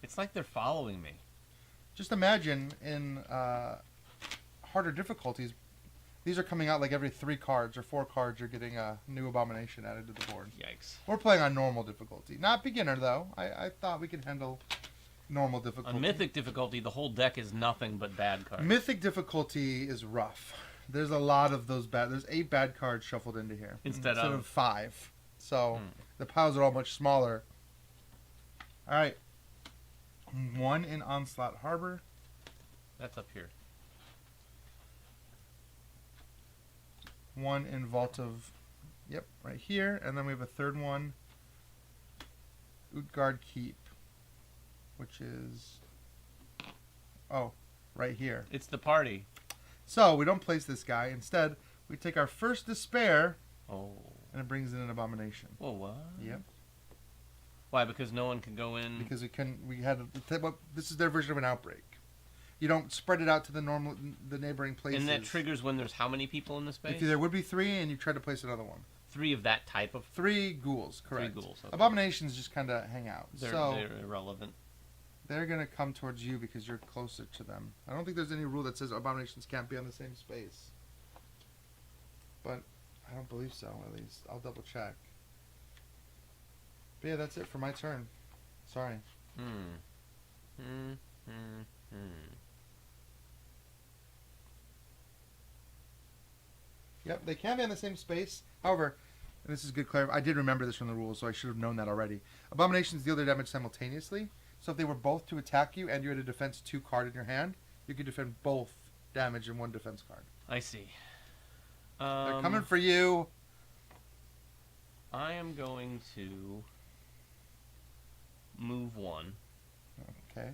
It's like they're following me. Just imagine in harder difficulties, these are coming out like every 3 cards or 4 cards you're getting a new abomination added to the board. Yikes. We're playing on normal difficulty. Not beginner, though. I thought we could handle normal difficulty. On Mythic difficulty, the whole deck is nothing but bad cards. Mythic difficulty is rough. There's a lot of those bad... There's 8 bad cards shuffled into here. Instead of 5. So the piles are all much smaller. Alright. 1 in Onslaught Harbor. That's up here. one in Vault of... Yep, right here. And then we have a third one. Utgard Keep. Which is... Oh, right here. It's the party. So, we don't place this guy. Instead, we take our first Despair... Oh. And it brings in an Abomination. Whoa, what? Yep. Why? Because no one can go in? Because we couldn't... We had... This is their version of an outbreak. You don't spread it out to the neighboring places. And that triggers when there's how many people in the space? If there would be 3, and you try to place another one. 3 of that type of... 3 ghouls, correct. 3 ghouls. Okay. Abominations just kind of hang out. They're irrelevant. They're going to come towards you because you're closer to them. I don't think there's any rule that says abominations can't be on the same space. But I don't believe so, at least. I'll double check. But yeah, that's it for my turn. Sorry. Yep, they can be on the same space. However, and this is good clarify. I did remember this from the rules, so I should have known that already. Abominations deal their damage simultaneously. So if they were both to attack you and you had a defense 2 card in your hand, you could defend both damage in 1 defense card. I see. They're coming for you. I am going to move 1. Okay.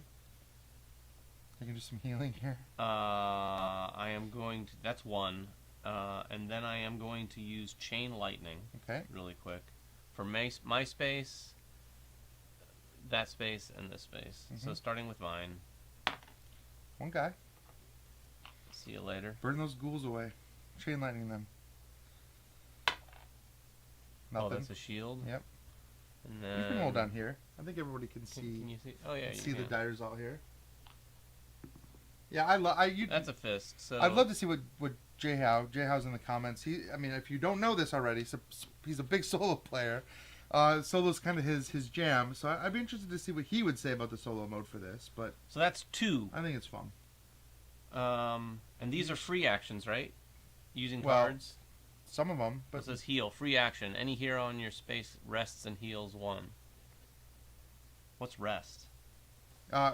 I can do some healing here. I am going to... That's 1. And then I am going to use Chain Lightning. Okay. Really quick. For my space, that space, and this space. So starting with mine. 1 guy. See you later. Burn those ghouls away. Chain lightning them. Nothing. Oh, that's a shield? Yep. And then... You can roll down here. I think everybody can see. Can you see? Oh, yeah, you see can. the dyers all here. Yeah, I love... That's a fist, so... I'd love to see what J-How's in the comments. I mean, if you don't know this already, he's a big solo player. Solo's kind of his jam, so I'd be interested to see what he would say about the solo mode for this. But so that's 2. I think it's fun. And these are free actions, right? Using Well, cards? Some of them, but It says heal. Free action. Any hero on your space rests and heals 1. What's rest?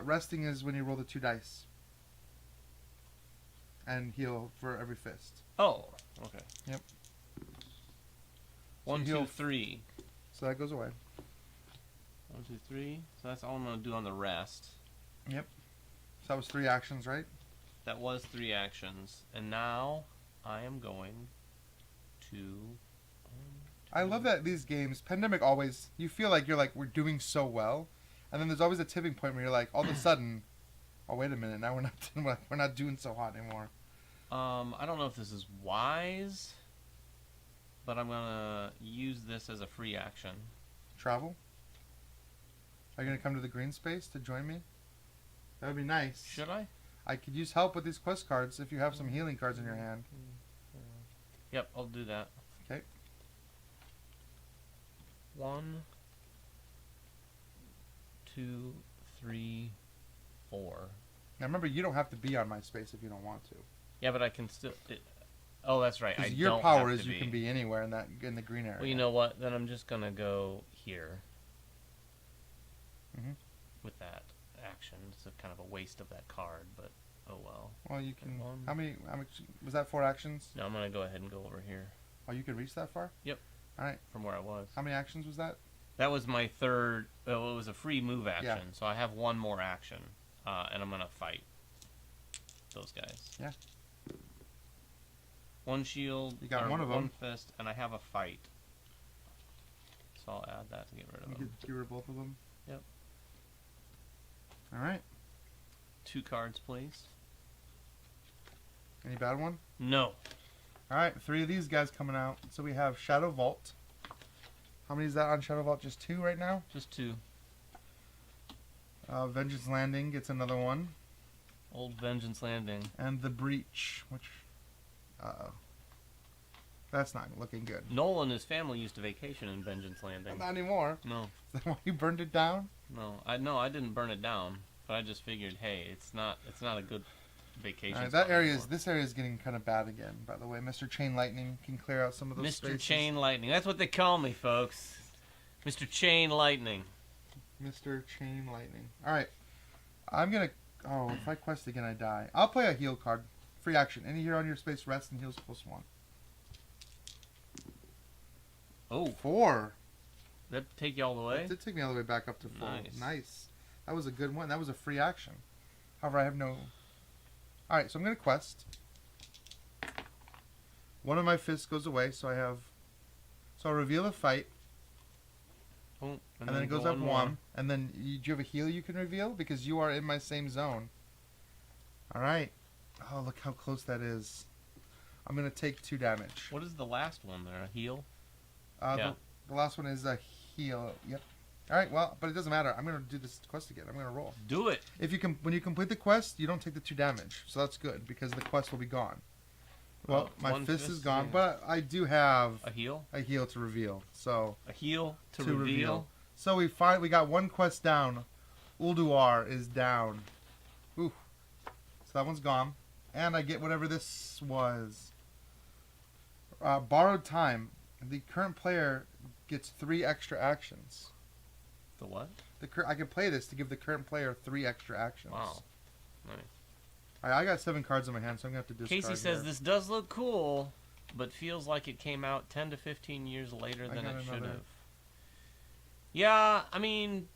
resting is when you roll the 2 dice. And heal for every fist. Oh, okay. Yep. 1, heal 2, 3. So that goes away. 1, 2, 3. So that's all I'm going to do on the rest. Yep. So that was 3 actions, right? That was 3 actions. And now I am going to... I love that these games, Pandemic always, you feel like we're doing so well. And then there's always a tipping point where you're like, all of a sudden, oh, wait a minute, now we're not doing so hot anymore. I don't know if this is wise, but I'm going to use this as a free action. Travel? Are you going to come to the green space to join me? That would be nice. Should I? I could use help with these quest cards if you have some healing cards in your hand. Yep, I'll do that. Okay. 1, 2, 3, 4. Now remember, you don't have to be on my space if you don't want to. Yeah, but I can still... oh, that's right. Because I your don't power have is to you can be anywhere in the green area. Well, you know what? Then I'm just going to go here. Mm-hmm. With that action. It's a kind of a waste of that card, but oh well. Well, you can... One. How much... Was that 4 actions? No, I'm going to go ahead and go over here. Oh, you could reach that far? Yep. Alright. From where I was. How many actions was that? That was my third... Well, it was a free move action, Yeah. so I have 1 more action. And I'm going to fight those guys. Yeah. 1 shield. You got or 1 of them. 1 fist, and I have a fight. So I'll add that to get rid of You them. could get rid of both of them? Yep. Alright. 2 cards, please. Any bad one? No. Alright, 3 of these guys coming out. So we have Shadow Vault. How many is that on Shadow Vault? Just 2 right now? Just 2. Vengeance Landing gets another one. Old Vengeance Landing. And the Breach, which... Uh-oh. That's not looking good. Noel and his family used to vacation in Vengeance Landing. Not anymore. No. Is that why you burned it down? No, I didn't burn it down, but I just figured, hey, it's not a good vacation. Alright, spot this area is getting kind of bad again, by the way. Mr. Chain Lightning can clear out some of those Mr. spaces. Chain Lightning. That's what they call me, folks. Mr. Chain Lightning. Mr. Chain Lightning. Alright. I'm gonna... Oh, if I quest again, I die. I'll play a heal card. Free action. Any hero on your space rests and heals +1. Oh, 4. that take you all the way? It did take me all the way back up to 4. Nice. Nice. That was a good one. That was a free action. However, I have no... Alright, so I'm going to quest. One of my fists goes away, so I have... So I'll reveal a fight, Oh, and then it goes up 1. And then, do you have a heal you can reveal? Because you are in my same zone. Alright. Oh, look how close that is. I'm going to take 2 damage. What is the last one there? A heal? Yeah. The last one is a heal. Yep. Alright, well, but it doesn't matter. I'm going to do this quest again. I'm going to roll. Do it. If you when you complete the quest, you don't take the 2 damage. So that's good, because the quest will be gone. Well, my fist is gone, but I do have a heal to reveal. So a heal to reveal. So we got 1 quest down. Ulduar is down. Ooh. So that one's gone. And I get whatever this was. Borrowed time. The current player gets 3 extra actions. The what? I can play this to give the current player 3 extra actions. Wow. Nice. I got 7 cards in my hand, so I'm going to have to discard. Casey says here. this does look cool, but feels like it came out 10 to 15 years later than it should have. Yeah, I mean,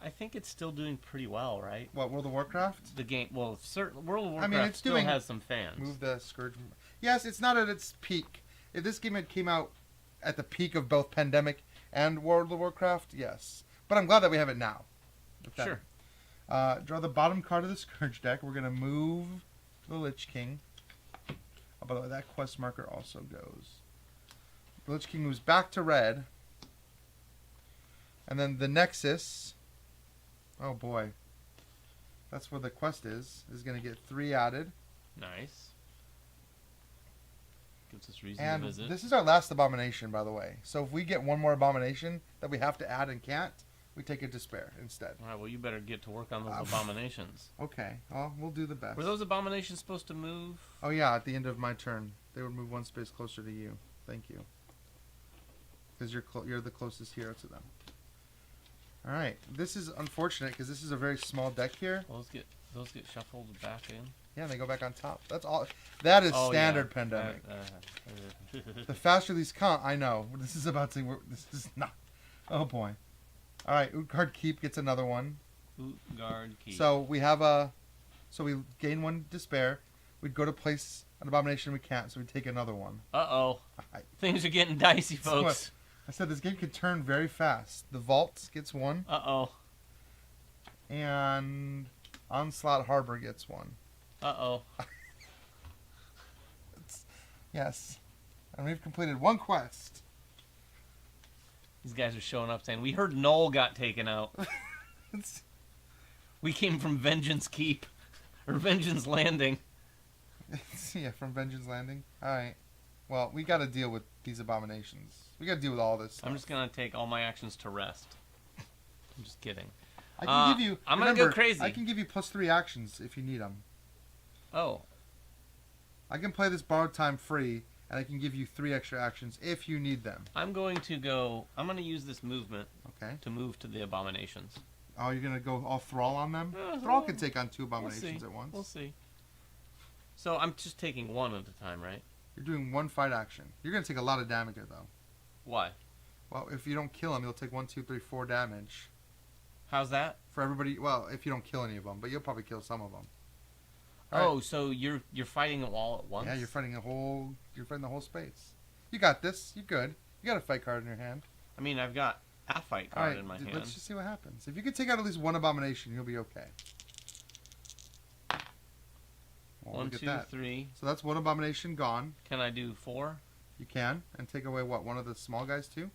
I think it's still doing pretty well, right? What, World of Warcraft? The game, well, certain World of Warcraft it's still has some fans. Move the Scourge. Yes, it's not at its peak. If this game had came out at the peak of both Pandemic and World of Warcraft, yes. But I'm glad that we have it now. Sure. Draw the bottom card of the Scourge deck. We're going to move to the Lich King. Oh, by the way, that quest marker also goes. The Lich King moves back to red. And then the Nexus. Oh, boy. That's where the quest is going to get 3 added. Nice. Gives us reason And to visit. this is our last abomination, by the way. So if we get 1 more abomination that we have to add and can't, we take a despair instead. All right, well, you better get to work on those abominations. Okay, well, we'll do the best. Were those abominations supposed to move? Oh, yeah, at the end of my turn. They would move 1 space closer to you. Thank you. Because you're the closest hero to them. All right, this is unfortunate because this is a very small deck here. Well, those get shuffled back in. Yeah, and they go back on top. That's all. That is standard Pandemic. The faster these come, I know. This is about to. This is not. Oh boy. All right, Utgard Keep gets another one. Utgard Keep. So we have so we gain 1 despair. We'd go to place an abomination we can't, so we take another one. Uh-oh. Things are getting dicey, folks. I said this game could turn very fast. The Vault gets 1. Uh-oh. And Onslaught Harbor gets 1. Uh-oh. Yes. And we've completed 1 quest. These guys are showing up saying, we heard Noel got taken out. We came from Vengeance Keep. Or Vengeance Landing. Yeah, from Vengeance Landing. Alright. Well, we got to deal with these abominations. We got to deal with all this stuff. I'm just going to take all my actions to rest. I'm just kidding. I can give you... I'm going to go crazy. I can give you +3 actions if you need them. Oh. I can play this borrowed time free, and I can give you 3 extra actions if you need them. I'm going to use this movement to move to the abominations. Oh, you're going to go all Thrall on them? Thrall can take on 2 abominations at once. We'll see. So I'm just taking 1 at a time, right? You're doing 1 fight action. You're going to take a lot of damage, though. Why? Well, if you don't kill him, you'll take 1, 2, 3, 4 damage. How's that? For everybody, well, if you don't kill any of them, but you'll probably kill some of them. Oh, so you're fighting them all at once? Yeah, you're fighting the whole space. You got this. You're good. You got a fight card in your hand. I mean, I've got a fight card in my hand. Let's just see what happens. If you can take out at least 1 abomination, you'll be okay. Well, 1, 2, 3. So that's 1 abomination gone. Can I do 4? You can, and take away what? 1 of the small guys too.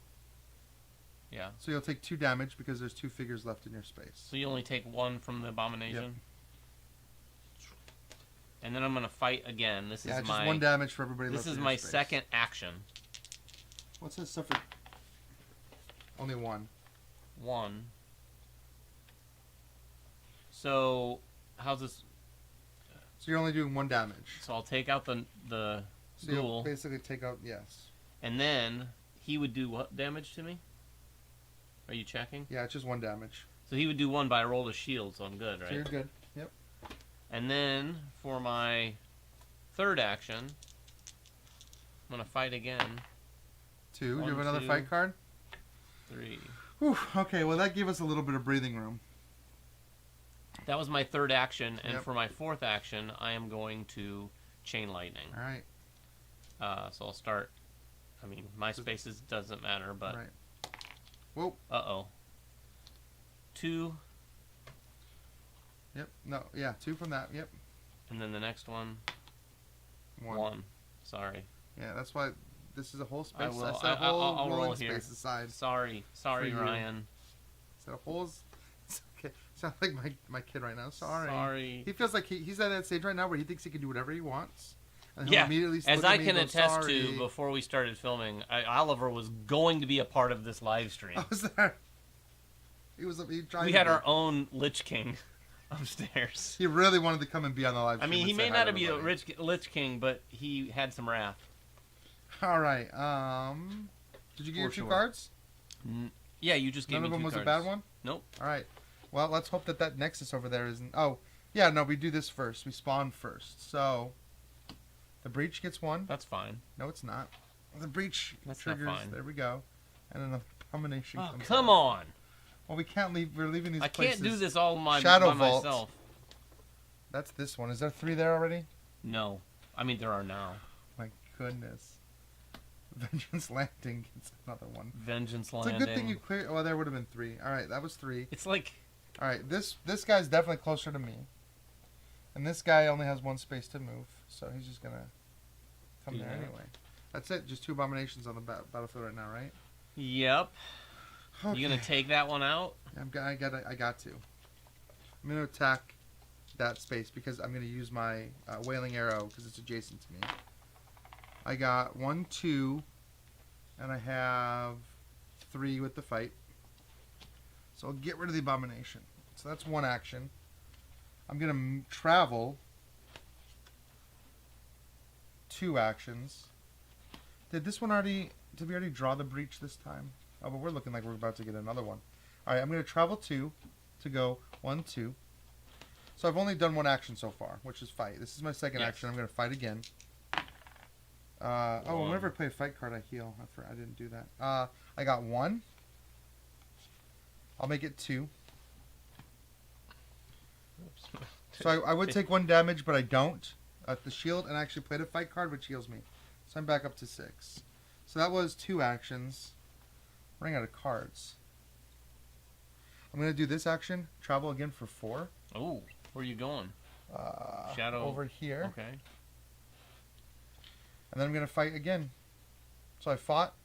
Yeah. So you'll take 2 damage because there's 2 figures left in your space. So you only take 1 from the abomination. Yep. And then I'm gonna fight again. This is just my 1 damage for everybody. This left is in your my space. second action. What's this stuff? For... Only 1. 1. So how's this? So you're only doing 1 damage. So I'll take out the So you'll ghoul, basically take out and then he would do what damage to me? Are you checking? Yeah, it's just 1 damage. So he would do 1, but I rolled a shield, so I'm good, right? So you're good. Yep. And then for my third action, I'm gonna fight again. 2. Do you have 1, another 2, fight card? 3. Whew, okay, well that gave us a little bit of breathing room. That was my third action, and Yep. for my fourth action, I am going to chain lightning. All right. So I'll start. I mean, my spaces doesn't matter, but All right. Whoa. 2, Yep. No. Yeah. 2 from that. Yep. and then the next one, 1. 1. Sorry. Yeah. That's why this is a whole space. I will. I set a whole I'll roll rolling here. space aside. Sorry, For you. Ryan. Set a whole. It's okay. Sound like my kid right now. Sorry. Sorry. He feels like he's at that stage right now where he thinks he can do whatever he wants. And he'll Yeah, immediately as look at I me can and go, attest "Sorry." to, before we started filming, Oliver was going to be a part of this live stream. I was there. He tried. We to had be. our own Lich King upstairs. He really wanted to come and be on the live I stream. mean, and he say may hi not to be a everybody. Lich King, but he had some wrath. All right. Did you get your For 2 sure. cards? Yeah, you just gave None me of them 2 was cards. a bad one. Nope. All right. Well, let's hope that Nexus over there isn't. Oh, yeah. No, we do this first. We spawn first. So the breach gets 1. That's fine. No, it's not. The breach That's not triggers. fine. There we go. And another combination. Oh, comes come out. on. Well, we can't leave. We're leaving these I places. can't do this all by Shadow Vault. myself. That's this one. Is there 3 there already? No. I mean, there are now. My goodness. Vengeance Landing gets another one. Vengeance It's Landing. a good thing you cleared. Oh, there would have been 3. All right, that was 3. It's like... All right, this guy's definitely closer to me, and this guy only has 1 space to move, so he's just gonna come there Yeah. anyway. That's it. Just 2 abominations on the battlefield right now, right? Yep. Okay. You gonna take that one out? I got to. I'm gonna attack that space because I'm gonna use my wailing arrow because it's adjacent to me. I got 1, 2, and I have 3 with the fight. So I'll get rid of the abomination. So that's 1 action. I'm gonna travel. 2 actions. Did this one already? Did we already draw the breach this time? Oh, but we're looking like we're about to get another one. All right, I'm gonna travel 2 to go 1, 2. So I've only done 1 action so far, which is fight. This is my second Yes. action. I'm gonna fight again. Whenever I play a fight card, I heal. I didn't do that. I got 1. I'll make it 2. Oops. So I would take 1 damage, but I don't. The shield, and I actually played a fight card, which heals me. So I'm back up to 6. So that was 2 actions. Running out of cards. I'm going to do this action. Travel again for 4. Oh, where are you going? Shadow. Over here. Okay. And then I'm going to fight again. So I fought.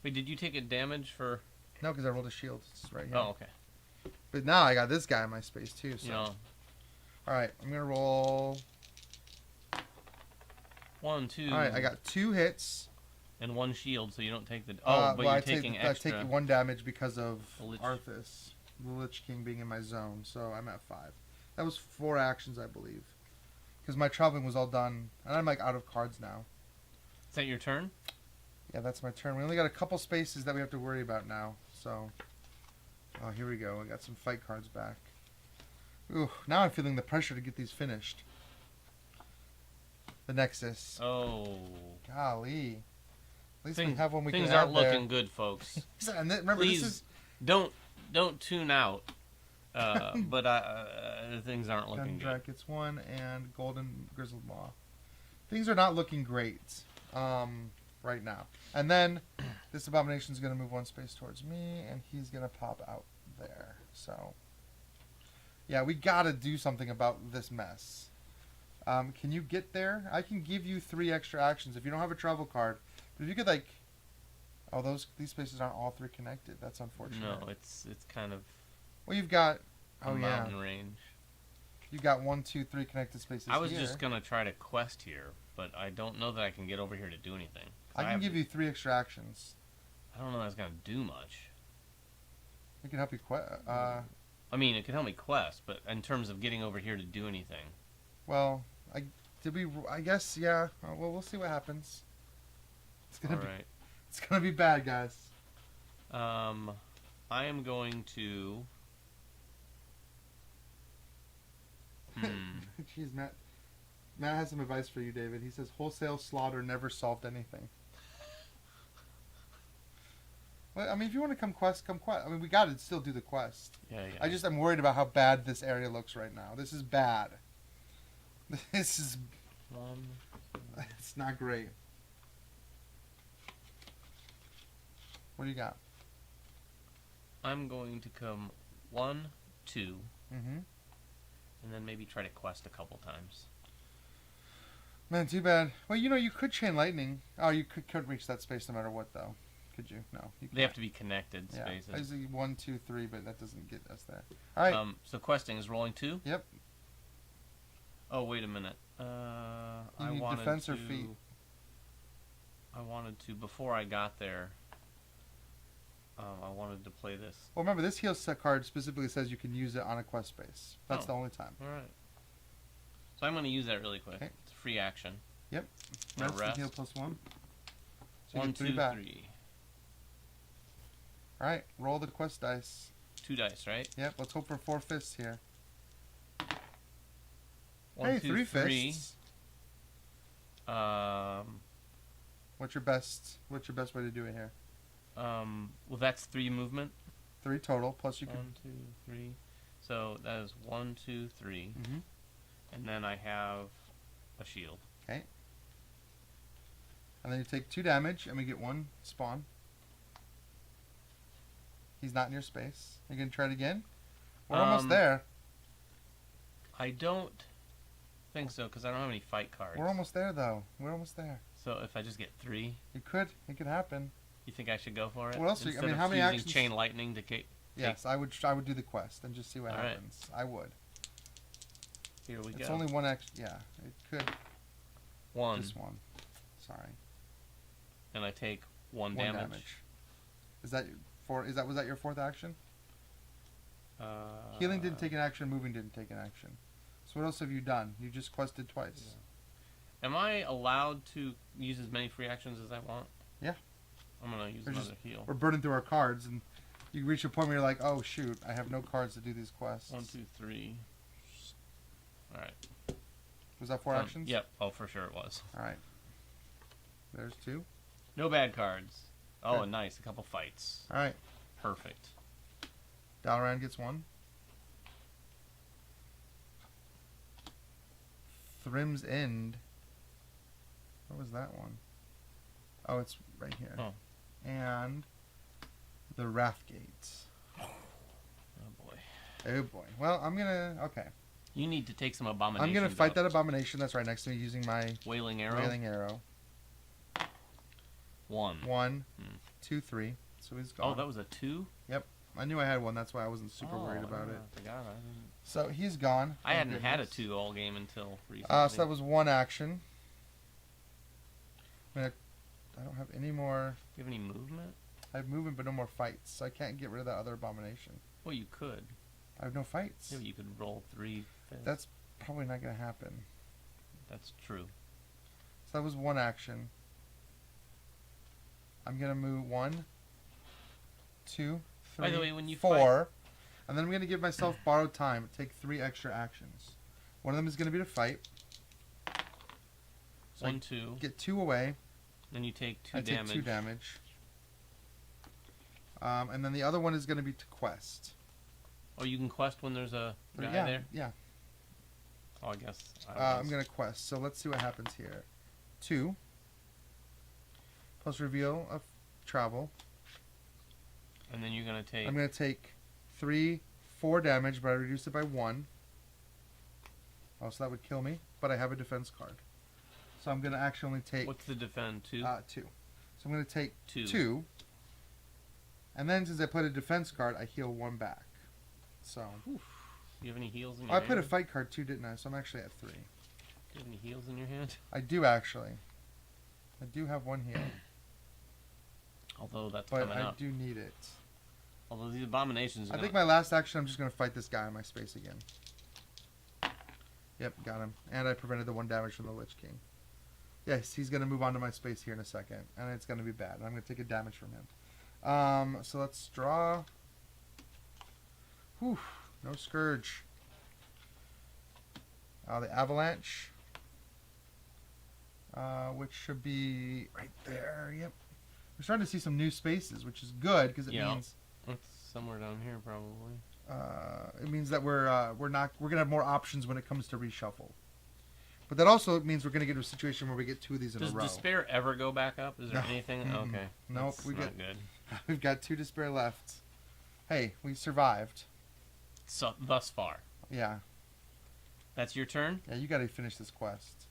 Wait, did you take a damage for... No, because I rolled a shield. It's right here. Oh, okay. But now I got this guy in my space too. So. No. Alright, I'm going to roll. 1, 2... Alright, I got 2 hits. And 1 shield, so you don't take the... but well, you're I taking extra... I take 1 damage because of The Lich- Arthas, the Lich King being in my zone. So I'm at 5. That was 4 actions, I believe. Because my traveling was all done. And I'm like out of cards now. Is that your turn? Yeah, that's my turn. We only got a couple spaces that we have to worry about now. So, oh, here we go. I got some fight cards back. Ooh, now I'm feeling the pressure to get these finished. The Nexus. Oh. Golly. At least we have one we can Things add aren't looking there. good, folks. And remember, Please this is... don't tune out. But things aren't looking good. Gundrack gets 1, and Golden Grizzled Maw. Things are not looking great right now. And then this abomination is going to move 1 space towards me, and he's going to pop out there. So, yeah, we got to do something about this mess. Can you get there? I can give you 3 extra actions if you don't have a travel card. But if you could, like... Oh, these spaces aren't all 3 connected. That's unfortunate. No, it's kind of Well, you've got... a Oh, yeah. mountain range. You got 1, 2, 3 connected spaces I was here. just gonna try to quest here, but I don't know that I can get over here to do anything. I can give you 3 extra actions. I don't know that's gonna do much. We can help you I mean, it could help me quest, but in terms of getting over here to do anything, well, I guess, yeah. Well, we'll see what happens. It's all gonna right. It's gonna be bad, guys. I am going to. Jeez, Matt. Matt has some advice for you, David. He says wholesale slaughter never solved anything. Well, I mean, if you want to come quest, come quest. I mean, we got to still do the quest. Yeah, yeah. I'm worried about how bad this area looks right now. This is bad. This is. One. It's not great. What do you got? I'm going to come 1, 2, Mm-hmm. and then maybe try to quest a couple times. Man, too bad. Well, you could chain lightning. Oh, you could reach that space no matter what, though. Could you? No. You They have to be connected spaces. I see 1, 2, 3, but that doesn't get us there. All right. So questing is rolling 2? Yep. Oh, wait a minute. You I need wanted defense to, or feet? I wanted to, before I got there, I wanted to play this. Well, remember, this heal set card specifically says you can use it on a quest space. That's the only time. All right. So I'm going to use that really quick. Okay. It's a free action. Yep. Now Rest and heal +1. So you 1, get 3 2, back. 3. All right. Roll the quest dice. 2 dice, right? Yep. Let's hope for 4 fists here. 1, hey, 2, 3 3. fists. Um, What's your best way to do it here? well, that's 3 movement. 3 total, plus you can... 1, 2, 3. So that is 1, 2, 3. Mm-hmm. And then I have a shield. Okay. And then you take 2 damage, and we get 1 spawn. He's not in your space. You gonna try it again? We're almost there. I don't think so, because I don't have any fight cards. We're almost there, though. We're almost there. So if I just get 3, It could happen. you think I should go for it? What else? Instead I mean, of how many using actions? chain lightning to Yes, I would do the quest and just see what All right. happens. I would. Here we It's go. only 1 action. Yeah, it could. 1, Just 1. Sorry. and I take 1 1 damage. Is that was that your 4th action? Uh, Healing didn't take an action. Moving didn't take an action. So what else have you done? You just quested twice. Am I allowed to use as many free actions as I want? Yeah. I'm gonna use We're another just- heal. We're burning through our cards, and you reach a point where you're like, oh shoot, I have no cards to do these quests. 1, 2, 3. All right. Was that 4 actions? Yep. Oh, for sure it was. All right. There's 2. No bad cards. Oh, Good. nice. A couple fights. All right. Perfect. Dalaran gets 1. Thrim's End. What was that one? Oh, it's right here. Oh. And the Wrathgate. Oh boy. Oh boy. Well, okay. You need to take some abominations. I'm gonna fight that out. abomination that's right next to me using my Wailing arrow. Wailing Arrow. 1. 1, Hmm. 2, 3. So he's gone. Oh, that was a 2. I knew I had 1. That's why I wasn't super worried about it. I forgot. I didn't. So he's gone. I Oh, hadn't had a goodness. 2 all game until recently. So that was 1 action. I don't have any more. Do you have any movement? I have movement, but no more fights. So I can't get rid of that other abomination. Well, you could. I have no fights. Yeah, you could roll 3 fists. That's probably not going to happen. That's true. So that was 1 action. I'm going to move 1, 2, 3, By the way, when you 4. And then I'm going to give myself borrowed time. Take 3 extra actions. One of them is going to be to fight. So 1, I 2. get 2 away. Then you take 2 I damage. take 2 damage. And then the other one is going to be to quest. Oh, you can quest when there's a guy yeah, there? yeah. Oh, I guess. I'm going to quest. So let's see what happens here. 2. Plus reveal of travel. And then you're going to take... I'm going to take 4 damage, but I reduced it by 1. Oh, so that would kill me. But I have a defense card. So I'm going to actually only take... What's the defend? 2? 2. So I'm going to take 2. 2. And then since I put a defense card, I heal 1 back. So... Do you have any heals in your I hand? put a fight card too, didn't I? So I'm actually at 3. Do you have any heals in your hand? I do actually. I do have 1 heal. Although that's But coming I up. do need it. Although these abominations... I think my last action, I'm just going to fight this guy in my space again. Yep, got him. And I prevented the 1 damage from the Lich King. Yes, he's going to move on to my space here in a second. And it's going to be bad. I'm going to take a damage from him. So let's draw. Whew, no Scourge. The Avalanche. Which should be right there. Yep. We're starting to see some new spaces, which is good because it means it's somewhere down here probably. It means that we're gonna have more options when it comes to reshuffle. But that also means we're gonna get to a situation where we get 2 of these in a row. Does despair ever go back up? Is there anything? Mm-mm. Okay. Nope. That's not good. We've got 2 despair left. Hey, we survived. So thus far. Yeah. That's your turn? Yeah, you gotta finish this quest.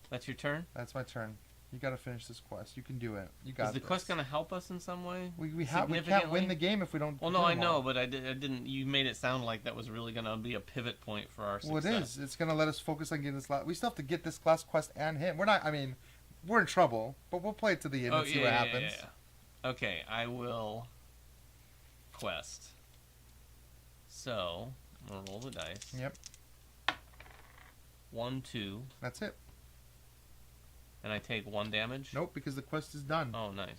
That's your turn? That's my turn. You gotta finish this quest. You can do it. You got Is the quest gonna help us in some way? We can't win the game if we don't. Well, no, I know, but I didn't. You made it sound like that was really gonna be a pivot point for our success. Well, it is. It's gonna let us focus on getting this. We still have to get this last quest and him. We're not. I mean, we're in trouble, but we'll play it to the end and see what happens. Yeah. Okay, I will quest. So I'm gonna roll the dice. Yep. 1, 2. That's it. And I take 1 damage? Nope, because the quest is done. Oh, nice.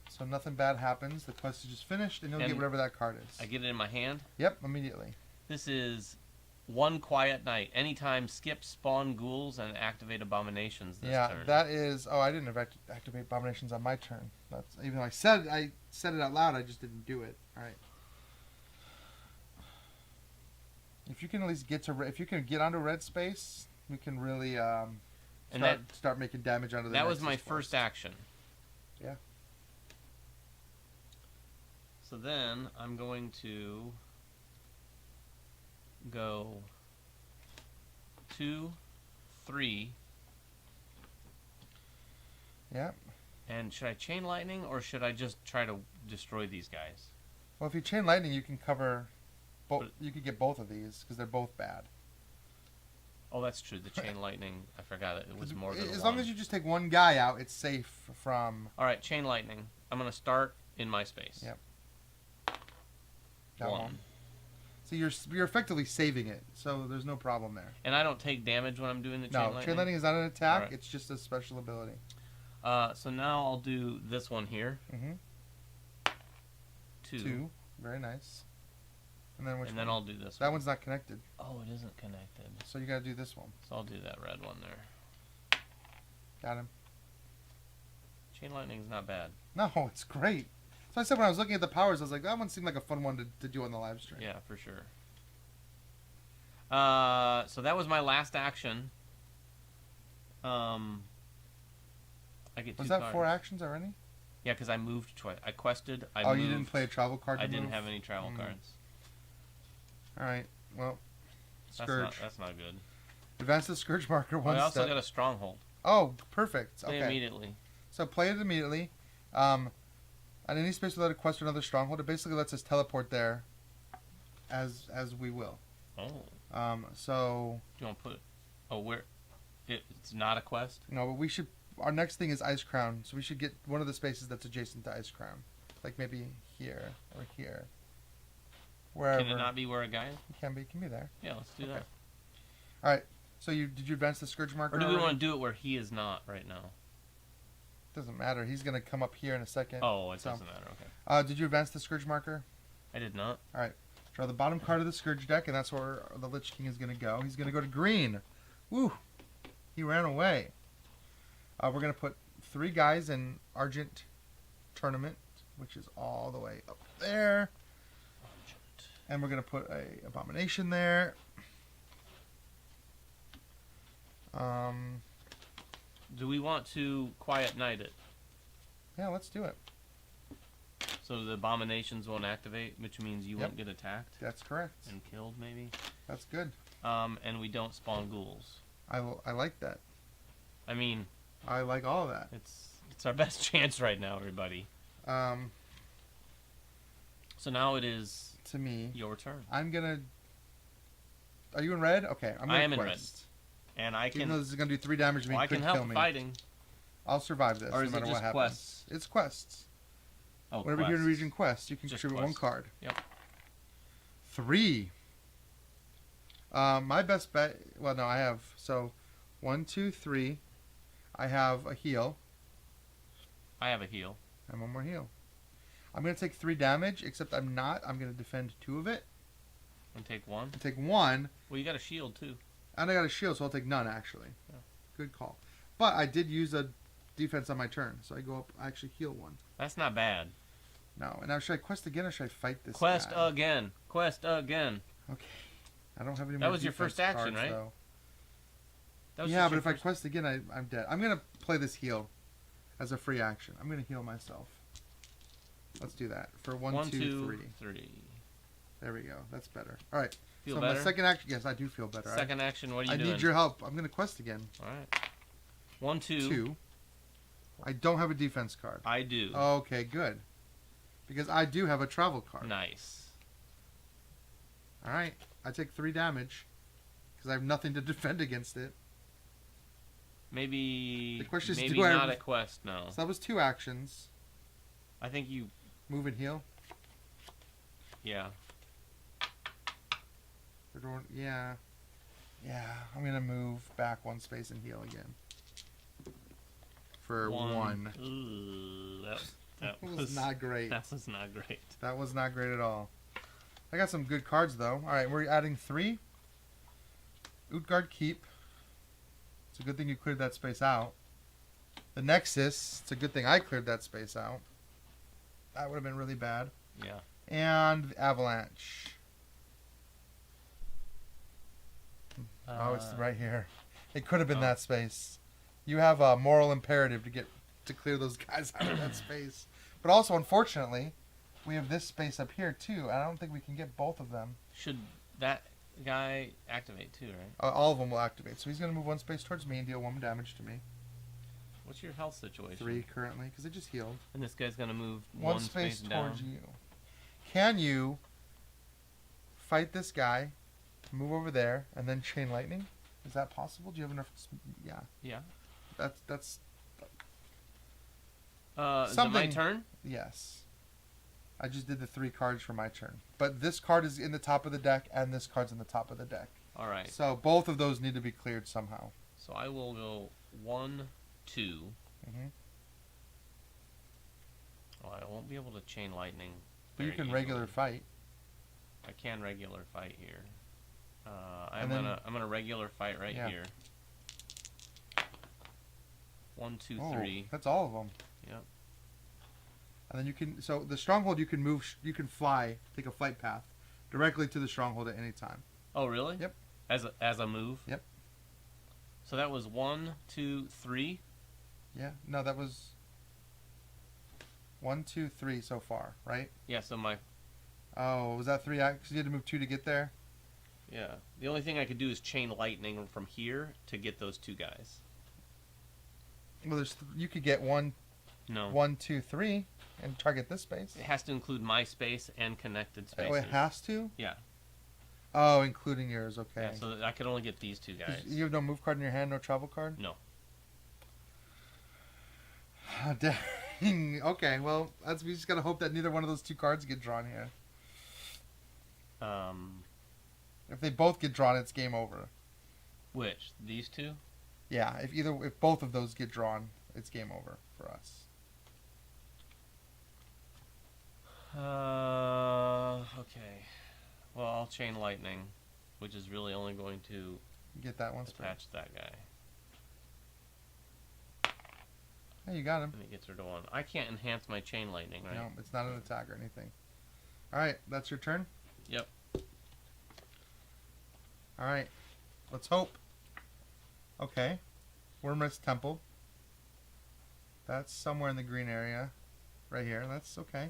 So nothing bad happens. The quest is just finished, and you'll get whatever that card is. I get it in my hand? Yep, immediately. This is 1 quiet night. Anytime skip spawn ghouls and activate abominations this turn. Yeah, that is... Oh, I didn't activate abominations on my turn. That's even though I said it out loud, I just didn't do it. All right. If you can at least if you can get onto red space, we can really... start making damage onto the That was my Nexus first quest. action. Yeah. So then I'm going to go 2, 3. Yeah. And should I chain lightning or should I just try to destroy these guys? Well, if you chain lightning, you can cover... You could get both of these because they're both bad. Oh, that's true. The chain lightning, I forgot it was more than As one. long as you just take one guy out, it's safe from... All right, chain lightning. I'm going to start in my space. Yep. That 1. one. So you're effectively saving it, so there's no problem there. And I don't take damage when I'm doing the chain lightning? No, chain lightning is not an attack. Right. It's just a special ability. So now I'll do this one here. Mm-hmm. 2. Very nice. And then which and one? then I'll do this That one. one's not connected. Oh, it isn't connected. So you gotta do this one. So I'll do that red one there. Got him. Chain lightning's not bad. No, it's great. So I said when I was looking at the powers, I was like, that one seemed like a fun one to do on the live stream. Yeah, for sure. So that was my last action. I get 2 Was that cards. 4 actions already? Yeah, because I moved twice. I quested. I Oh, moved. you didn't play a travel card to I didn't move? have any travel cards. All right. Well, Scourge. That's not good. Advance the Scourge marker one I also step. got a stronghold. Oh, perfect. Play Okay. immediately. So play it immediately. On any space without a quest or another stronghold, it basically lets us teleport there as we will. Oh. So... Do you want to put... Oh, where... It's not a quest? No, but we should... Our next thing is Ice Crown, so we should get one of the spaces that's adjacent to Ice Crown. Like maybe here or here. Wherever. Can it not be where a guy is? It can be. It can be there. Yeah, let's do that. All right. So did you advance the Scourge marker? Or do we already? want to do it where he is not right now? Doesn't matter. He's gonna come up here in a second. Oh, it So, doesn't matter. Okay. Did you advance the Scourge marker? I did not. All right. Draw the bottom card of the Scourge deck, and that's where the Lich King is gonna go. He's gonna go to green. Woo! He ran away. We're gonna put 3 guys in Argent Tournament, which is all the way up there. And we're going to put a Abomination there. Do we want to Quiet Night it? Yeah, let's do it. So the abominations won't activate, which means you won't get attacked That's correct. and killed, maybe. That's good. And we don't spawn ghouls. I like that. I mean, I like all of that. it's our best chance right now, everybody. So now it is To me, your turn. I'm gonna. Are you in red? Okay, I'm gonna I am in quest. And I Even though can. this is gonna do 3 damage to me, Well, I could can help kill me. fighting. I'll survive this Or no is it matter just what happens. quests? It's quests. Oh, Whenever you're in quests. region quest, you can Just contribute 1 quests. card. Yep. 3. My best bet. Well, no, I have 1, 2, 3. I have a heal I have a heal. and 1 more heal. I'm gonna take 3 damage, except I'm not. I'm gonna defend 2 of it And take 1. and take 1. Well, you got a shield too. And I got a shield, so I'll take none, actually. Yeah. Good call. But I did use a defense on my turn. So I go up, I actually heal 1. That's not bad. No, and now should I quest again or should I fight this Quest guy? again. Quest again. Okay. I don't have any more That was your defense first action, cards, right? though. That was Yeah, just but your if I first... quest again, I'm dead. I'm going to play this heal as a free action. I'm going to heal myself. Let's do that. For 1, 2, 3. There we go. That's better. All right. Feel so better? my second action, yes, I do feel better. Second action, what are you I doing? need your help. I'm going to quest again. All right. 1, 2. 2. I don't have a defense card. I do. Okay, good. Because I do have a travel card. Nice. All right. I take 3 damage because I have nothing to defend against it. Maybe. The question is, maybe do I not at quest. No. So that was 2 actions. I think you. Move and heal. Yeah. Yeah. Yeah. I'm gonna move back 1 space and heal again. For 1. Ooh, that was not great. That was not great. That was not great at all. I got some good cards though. All right, we're adding 3. Utgard Keep. It's a good thing you cleared that space out. The Nexus. It's a good thing I cleared that space out. That would have been really bad. Yeah. And Avalanche. Oh, it's right here. It could have been that space. You have a moral imperative to clear those guys out of that space. But also, unfortunately, we have this space up here too. I don't think we can get both of them. Should that guy activate too, right? All of them will activate. So he's going to move 1 space towards me and deal 1 damage to me. What's your health situation? 3 currently, because it just healed. And this guy's gonna move 1 space down. towards you. Can you fight this guy, move over there, and then chain lightning? Is that possible? Do you have enough? Yeah. Yeah. That's. Is it my turn? Yes. I just did the 3 cards for my turn. But this card is in the top of the deck, and this card's in the top of the deck. All right. So both of those need to be cleared somehow. So I will go 1, 2. Mm-hmm. Oh, I won't be able to chain lightning. But you very can easily. regular fight. I can regular fight here. And then- I'm gonna regular fight right Yeah. here. 1, 2, Oh, 3. that's all of them. Yep. And then you can, so the stronghold you can move, you can fly, take a flight path directly to the stronghold at any time. Oh, really? Yep. As a move. Yep. So that was 1, 2, 3. Yeah. No, that was 1, 2, 3 so far, right? Yeah. So my Oh, was that 3 actions? You had to move 2 to get there? yeah. The only thing I could do is chain lightning from here to get those 2 guys. Well, you could get 1, No. 1, 2, 3 and target this space. It has to include my space and connected spaces. Oh, it has to? Yeah. Oh, including yours, okay. Yeah. So that I could only get these 2 guys. You have no move card in your hand, no travel card? No. Dang. Okay, well, we just gotta hope that neither one of those 2 cards get drawn here. If they both get drawn, it's game over. Which? These 2? Yeah, if both of those get drawn, it's game over for us. Okay. Well, I'll chain lightning, which is really only going to Get that one space. attach that guy. Hey, you got him. And it gets rid of 1. I can't enhance my chain lightning, right? No, it's not an attack or anything. Alright, that's your turn? Yep. Alright, let's hope. Okay, Wormrest Temple. That's somewhere in the green area. Right here, that's okay.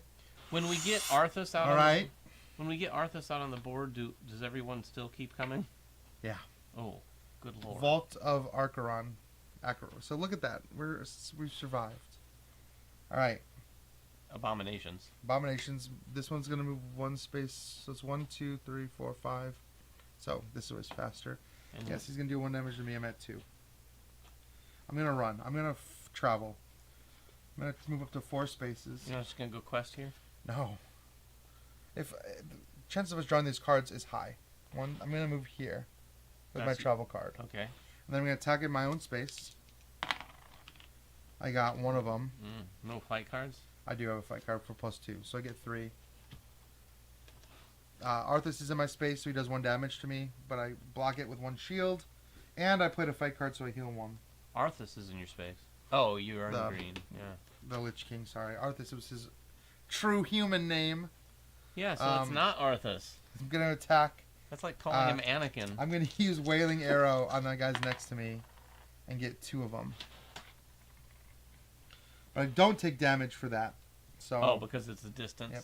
When we get Arthas out Alright. When we get Arthas out on the board, does everyone still keep coming? Yeah. Oh, good lord. Vault of Acheron. So look at that. We've survived. Alright. Abominations. Abominations. This one's going to move 1 space. So it's 1, 2, 3, 4, 5. So this was faster. And Yes, he's going to do 1 damage to me. I'm at 2. I'm going to run. I'm going to travel. I'm going to move up to 4 spaces. You're not just going to go quest here? No. If the chance of us drawing these cards is high. I'm going to move here with my travel card. Okay. And then I'm going to attack in my own space. I got 1 of them. No fight cards? I do have a fight card for +2, so I get 3. Arthas is in my space, so he does 1 damage to me, but I block it with 1 shield. And I played a fight card, so I heal 1. Arthas is in your space. Oh, you are The- in green. Yeah. The Lich King, sorry. Arthas was his true human name. Yeah, so it's not Arthas. I'm going to attack. That's like calling him Anakin. I'm going to use Wailing Arrow on the guys next to me and get 2 of them. But I don't take damage for that. So. Oh, because it's a distance? Yep.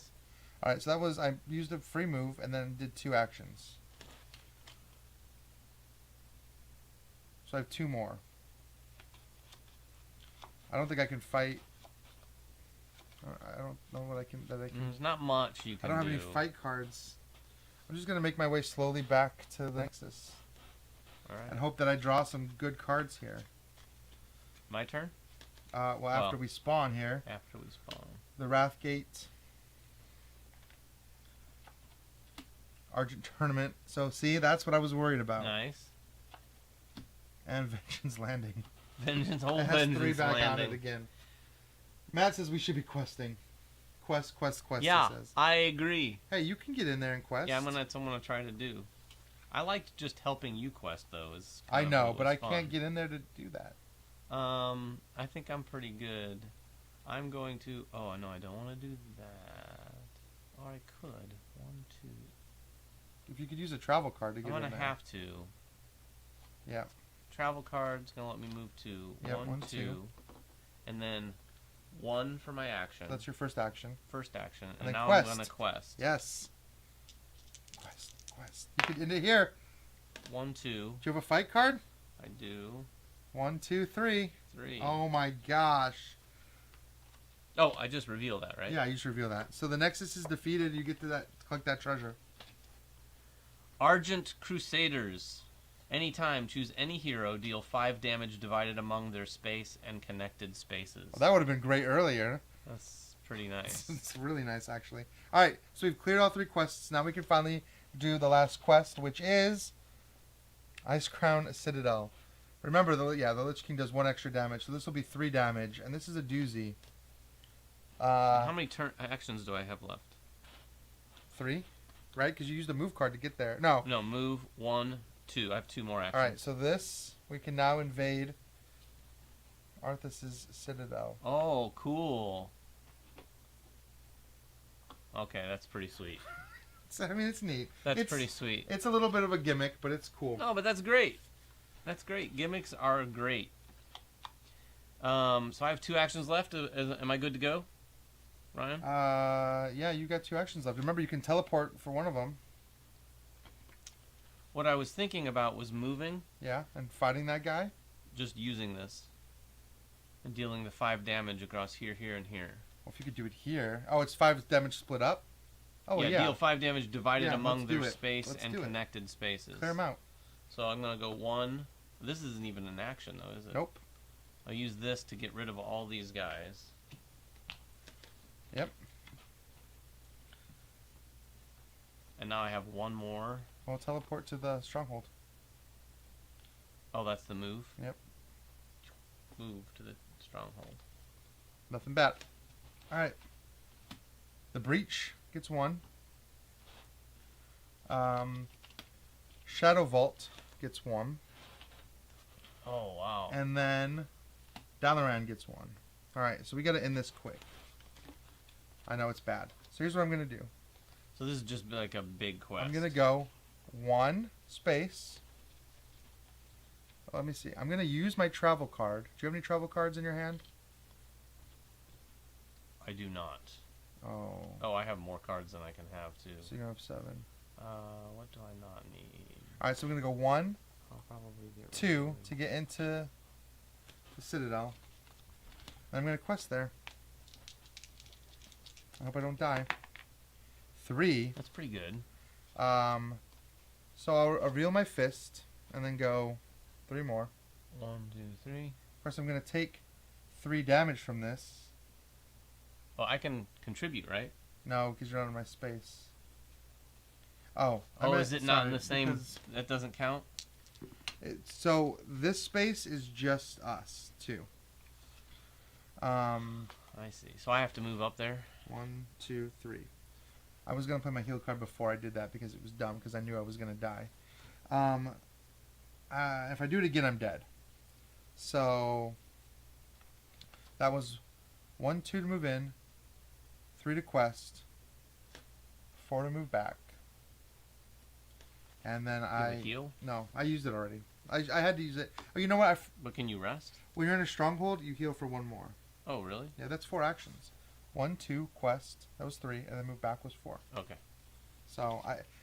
Alright, so that was, I used a free move and then did 2 actions. So I have 2 more. I don't think I can fight. I don't know what I can. There's not much you can do. I don't have any fight cards. I'm just gonna make my way slowly back to the Nexus. All right. And hope that I draw some good cards here. My turn? Well, after we spawn here. After we spawn. The Wrathgate. Argent Tournament. So, see, that's what I was worried about. Nice. And Vengeance Landing. Vengeance, It whole has Vengeance 3 back on Landing. it again. Matt says we should be questing. Quest, Yeah, it says. I agree. Hey, you can get in there and quest. Yeah, that's what I'm gonna try to do. I liked just helping you quest though. I know, but I can't get in there to do that. I think I'm pretty good. I'm going to. Oh no, I don't want to do that. Or I could. 1, 2. If you could use a travel card to get I'm in gonna there. have to. Yeah. Travel card's gonna let me move to Yeah, 1, 1, 2, 2. and then 1 for my action. That's your first action. First action, And and then now quest. I'm gonna quest. Yes. Quest. You could end it here. 1, 2. Do you have a fight card? I do. 1, 2, 3. 3. Oh my gosh. Oh, I just revealed that, right? Yeah, you should reveal that. So the Nexus is defeated. You get to collect that treasure. Argent Crusaders. Anytime, choose any hero, deal 5 damage divided among their space and connected spaces. Well, that would have been great earlier. That's pretty nice. It's really nice, actually. All right, so we've cleared all 3 quests. Now we can finally do the last quest, which is Ice Crown Citadel. Remember, the Lich King does 1 extra damage, so this will be 3 damage, and this is a doozy. How many actions do I have left? 3, right? Because you used a move card to get there. No. No, move 1, 2. I have 2 more actions. All right, so this, we can now invade Arthas's Citadel. Oh, cool. Okay, that's pretty sweet. I mean, it's neat. That's pretty sweet. It's a little bit of a gimmick, but it's cool. No, but that's great. That's great. Gimmicks are great. So I have 2 actions left. Am I good to go, Ryan? Yeah, you got 2 actions left. Remember, you can teleport for one of them. What I was thinking about was moving. Yeah, and fighting that guy. Just using this. And dealing the 5 damage across here, here, and here. Well, if you could do it here. Oh, it's 5 damage split up? Oh, yeah. Deal 5 damage divided Yeah, among let's do their it. space Let's and do it. connected spaces. Clear them out. So I'm going to go 1. This isn't even an action, though, is it? Nope. I'll use this to get rid of all these guys. Yep. And now I have 1 more. Well, teleport to the stronghold. Oh, that's the move? Yep. Move to the stronghold. Nothing bad. Alright. The Breach gets 1. Shadow Vault gets 1. Oh, wow. And then Dalaran gets 1. Alright, so we gotta end this quick. I know it's bad. So here's what I'm gonna do. So this is just like a big quest. I'm gonna go 1 space. Let me see. I'm gonna use my travel card. Do you have any travel cards in your hand? I do not. Oh. Oh, I have more cards than I can have, too. So you have 7. What do I not need? Alright, so we're gonna go 1, I'll probably get rid 2 of- to get into the Citadel. And I'm gonna quest there. I hope I don't die. 3. That's pretty good. So I'll reveal my fist and then go 3 more. 1, 2, 3. Of course, I'm gonna take 3 damage from this. Oh, I can contribute, right? No, because you're not in my space. Oh. Is it not in the same? That doesn't count? So this space is just us, too. I see. So I have to move up there? 1, 2, 3. I was going to play my heal card before I did that because it was dumb, because I knew I was going to die. If I do it again, I'm dead. So That was 1, 2 to move in, 3 to quest, 4 to move back. And then I heal. No, I used it already. I had to use it. Oh, you know what? But can you rest? When you're in a stronghold, you heal for 1 more. Oh, really? Yeah, that's 4 actions. 1, 2, quest. That was 3, and then move back was 4. Okay. So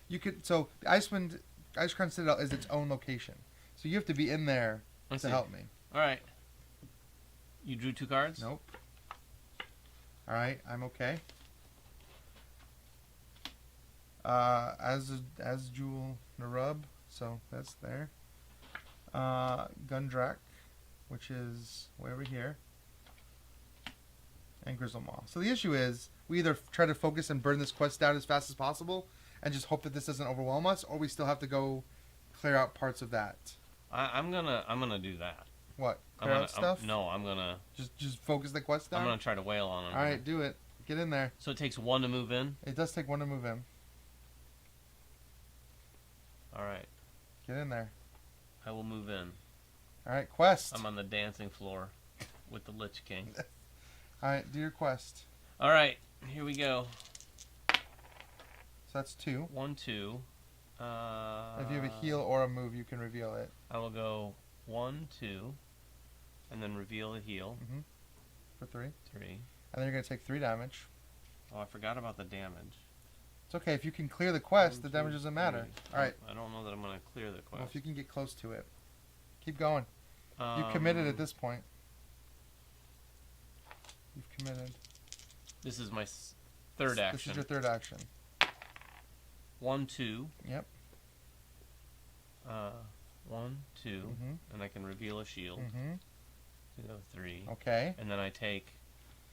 the Ice Crown Citadel is its own location. So you have to be in there to help me. All right. You drew 2 cards? Nope. All right, I'm okay. As Jewel Narub, so that's there. Gundrak, which is way over here. And Grizzlemaw. So the issue is, we either try to focus and burn this quest down as fast as possible, and just hope that this doesn't overwhelm us, or we still have to go clear out parts of that. I'm gonna do that. What? Clear out stuff? No, I'm gonna just focus the quest down. I'm gonna try to wail on him. All right, do it. Get in there. So it takes 1 to move in. It does take 1 to move in. All right. Get in there. I will move in. All right, quest. I'm on the dancing floor with the Lich King. All right, do your quest. All right, here we go. So that's 2. 1, 2. If you have a heal or a move, you can reveal it. I will go 1, 2, and then reveal a heal. For 3. 3. And then you're going to take 3 damage. Oh, I forgot about the damage. It's okay. If you can clear the quest, 1, the 2, damage doesn't matter. 3. All right. I don't know that I'm going to clear the quest. Well, if you can get close to it. Keep going. You've committed at this point. You've committed. This is my third action. This is your third action. 1, 2. Yep. 1, 2. And I can reveal a shield. 2, 3. Okay. And then I take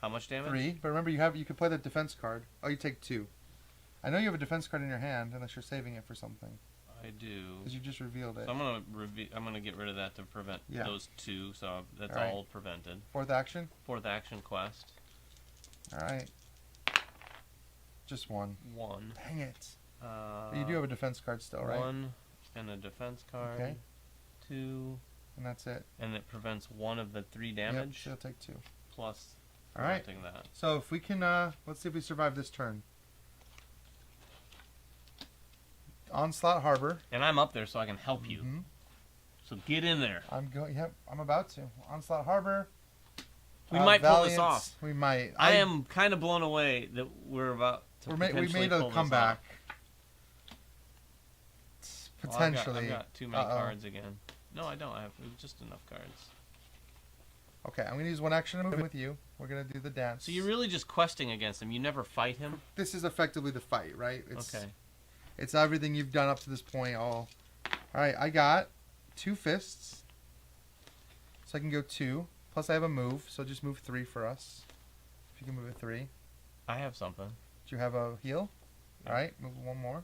how much damage? 3. But remember, you can play the defense card. Oh, you take 2. I know you have a defense card in your hand, unless you're saving it for something. I do. Because you just revealed it. So I'm gonna get rid of that to prevent those 2. So that's all prevented. 4th action. 4th action quest. All right. Just 1. 1. Dang it. You do have a defense card still, right? 1 and a defense card. Okay. 2. And that's it. And it prevents 1 of the 3 damage. Yep, she'll take 2. Plus all right. preventing that. So if we can, let's see if we survive this turn. Onslaught Harbor. And I'm up there so I can help you. So get in there. I'm going. Yep, I'm about to. Onslaught Harbor. We might pull this Valiance, off. We might. I am kind of blown away that we're about to potentially we made a pull this comeback. off. Potentially. I've got too many cards again. No, I don't. I have just enough cards. Okay, I'm going to use 1 action to move with you. We're going to do the dance. So you're really just questing against him. You never fight him? This is effectively the fight, right? Okay. It's everything you've done up to this point. All right, I got 2 fists. So I can go 2. Plus I have a move, so just move 3 for us. If you can move a 3. I have something. Do you have a heal? Yeah. All right, move 1 more.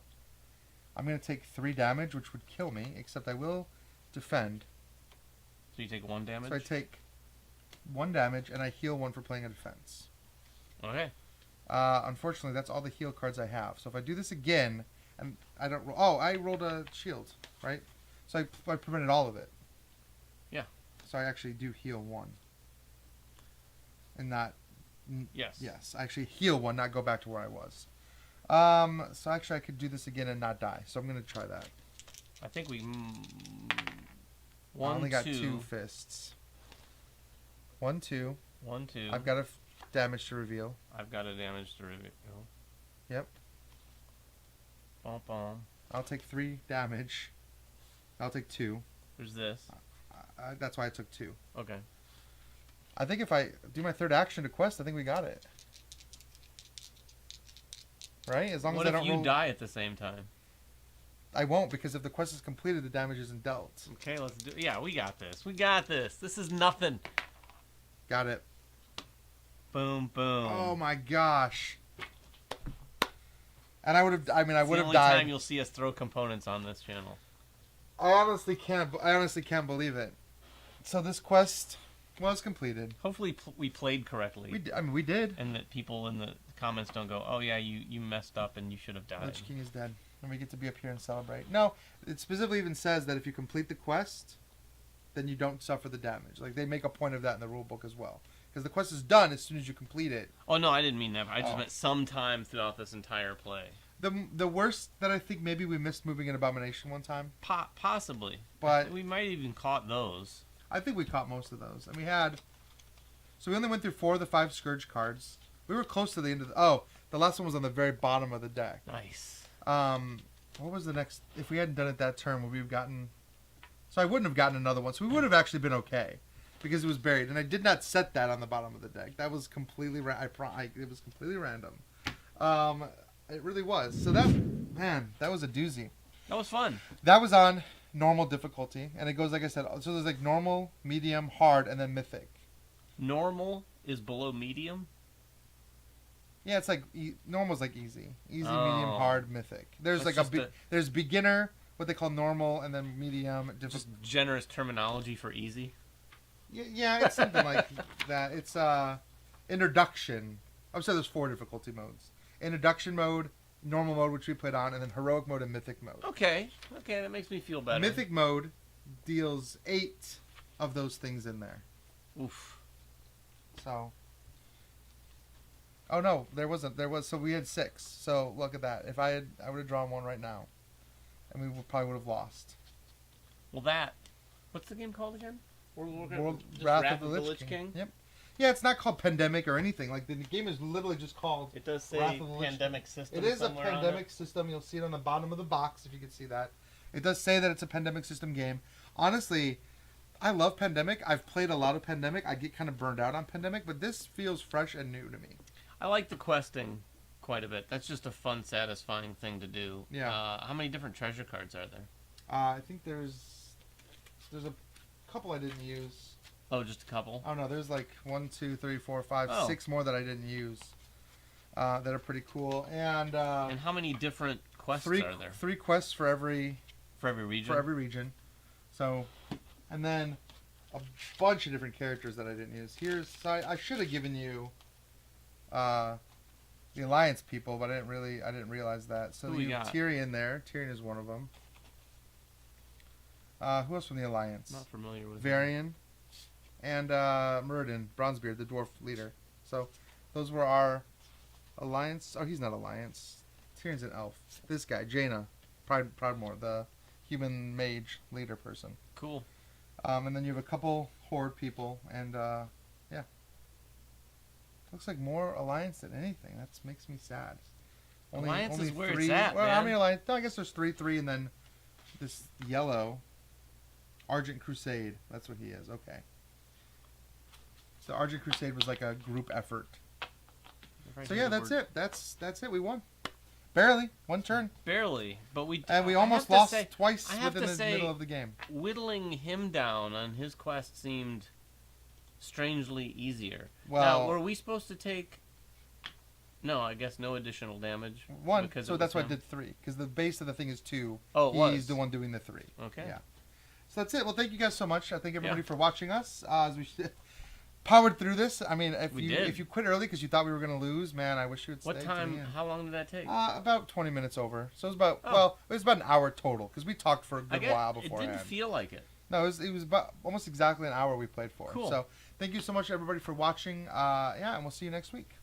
I'm going to take 3 damage, which would kill me, except I will defend. So you take 1 damage? So I take 1 damage, and I heal 1 for playing a defense. Okay. Unfortunately, that's all the heal cards I have. So if I do this again, and I don't roll... Oh, I rolled a shield, right? So I prevented all of it. Yeah. So I actually do heal 1. And not... Yes. Yes, I actually heal 1, not go back to where I was. So actually I could do this again and not die. So I'm going to try that. I think we... I only got 2 fists. 1, 2. 1, 2. I've got a damage to reveal. I've got a damage to reveal. Yep. Bom, bom. I'll take 3 damage. I'll take 2. There's this. That's why I took 2. Okay. I think if I do my 3rd action to quest, I think we got it. Right? As long what as I if don't you roll... die at the same time? I won't, because if the quest is completed, the damage isn't dealt. Okay, let's do... Yeah, we got this. We got this. This is nothing. Got it. Boom, boom. Oh my gosh. And I would have... I mean, I would have It's the died. only time you'll see us throw components on this channel. I honestly can't believe it. So this quest was completed. Hopefully we played correctly. We did. And that people in the comments don't go, oh yeah, you messed up and you should have died. Lich King is dead. And we get to be up here and celebrate. No, it specifically even says that if you complete the quest, then you don't suffer the damage. Like, they make a point of that in the rulebook as well. because the quest is done as soon as you complete it. Oh no, I didn't mean never. I just Oh. meant sometime throughout this entire play. The worst that I think maybe we missed moving an abomination one time, Possibly, but we might have even caught those. I think we caught most of those. And we had, so we only went through 4 of the 5 Scourge cards. We were close to the end of the last one was on the very bottom of the deck. Nice. What was the next, if we hadn't done it that turn, would we have gotten, so I wouldn't have gotten another one. So we would have actually been okay because it was buried. And I did not set that on the bottom of the deck. That was completely, it was completely random. It really was. So that was a doozy. That was fun. That was on normal difficulty, and it goes like I said. So there's like normal, medium, hard, and then mythic. Normal is below medium. Yeah, it's like normal's like easy, medium, Oh. hard, mythic. There's That's like just there's beginner, what they call normal, and then medium. Just generous terminology for easy. Yeah, it's something like that. It's introduction. I would say there's 4 difficulty modes: introduction mode, normal mode, which we put on, and then heroic mode and mythic mode. Okay, that makes me feel better. Mythic mode deals 8 of those things in there. Oof. So. Oh no, there wasn't. There was. So we had 6. So look at that. If I would have drawn one right now, and we probably would have lost. Well, what's the game called again? World Just Wrath of the Lich King. Yep. Yeah, it's not called Pandemic or anything. Like the game is literally just called. It does Wrath say of the Lich pandemic system. It is a somewhere on pandemic system. You'll see it on the bottom of the box if you can see that. It does say that it's a pandemic system game. Honestly, I love Pandemic. I've played a lot of Pandemic. I get kind of burned out on Pandemic, but this feels fresh and new to me. I like the questing quite a bit. That's just a fun, satisfying thing to do. Yeah. How many different treasure cards are there? I think there's a couple I didn't use. Oh, just a couple? Oh no, there's like 1, 2, 3, 4, 5, Oh. 6 more that I didn't use. That are pretty cool. And And how many different quests three are there? 3 quests for every region? So, and then a bunch of different characters that I didn't use. So I should have given you the Alliance people, but I didn't realize that. So Who we you have got? Tyrion there. Tyrion is one of them. Who else from the Alliance? Not familiar with Varian and Muradin, Bronzebeard, the dwarf leader. So those were our Alliance. Oh, he's not Alliance. Tyrion's an elf. This guy, Jaina, Proudmoore, the human mage leader person. Cool. And then you have a couple Horde people, and yeah. Looks like more Alliance than anything. That makes me sad. Alliance is where 3. it's at, Well, man. how many Alliance? No, I guess there's 3, and then this yellow Argent Crusade. That's what he is. Okay. So Argent Crusade was like a group effort. Right So here, yeah, that's we're- it. That's it. We won. Barely. One turn. Barely, but we And we I almost have to lost say, twice I have within to the say, middle of the game. whittling him down on his quest seemed strangely easier. Well, now, were we supposed to take? No, I guess no additional damage. 1. because So it that's was why I him? did 3. Because the base of the thing is 2. Oh, it He's was. the one doing the 3. Okay. Yeah. So that's it. Well, thank you guys so much. I thank everybody Yeah. for watching us. As we powered through this. I mean, We did. if you quit early because you thought we were going to lose, man, I wish you would stay. What to time? the end. How long did that take? About 20 minutes over. So it was about Oh. it was about an hour total because we talked for a I good guess while it beforehand. didn't feel like it. No, it was about almost exactly an hour we played for. Cool. So thank you so much everybody for watching. Yeah, and we'll see you next week.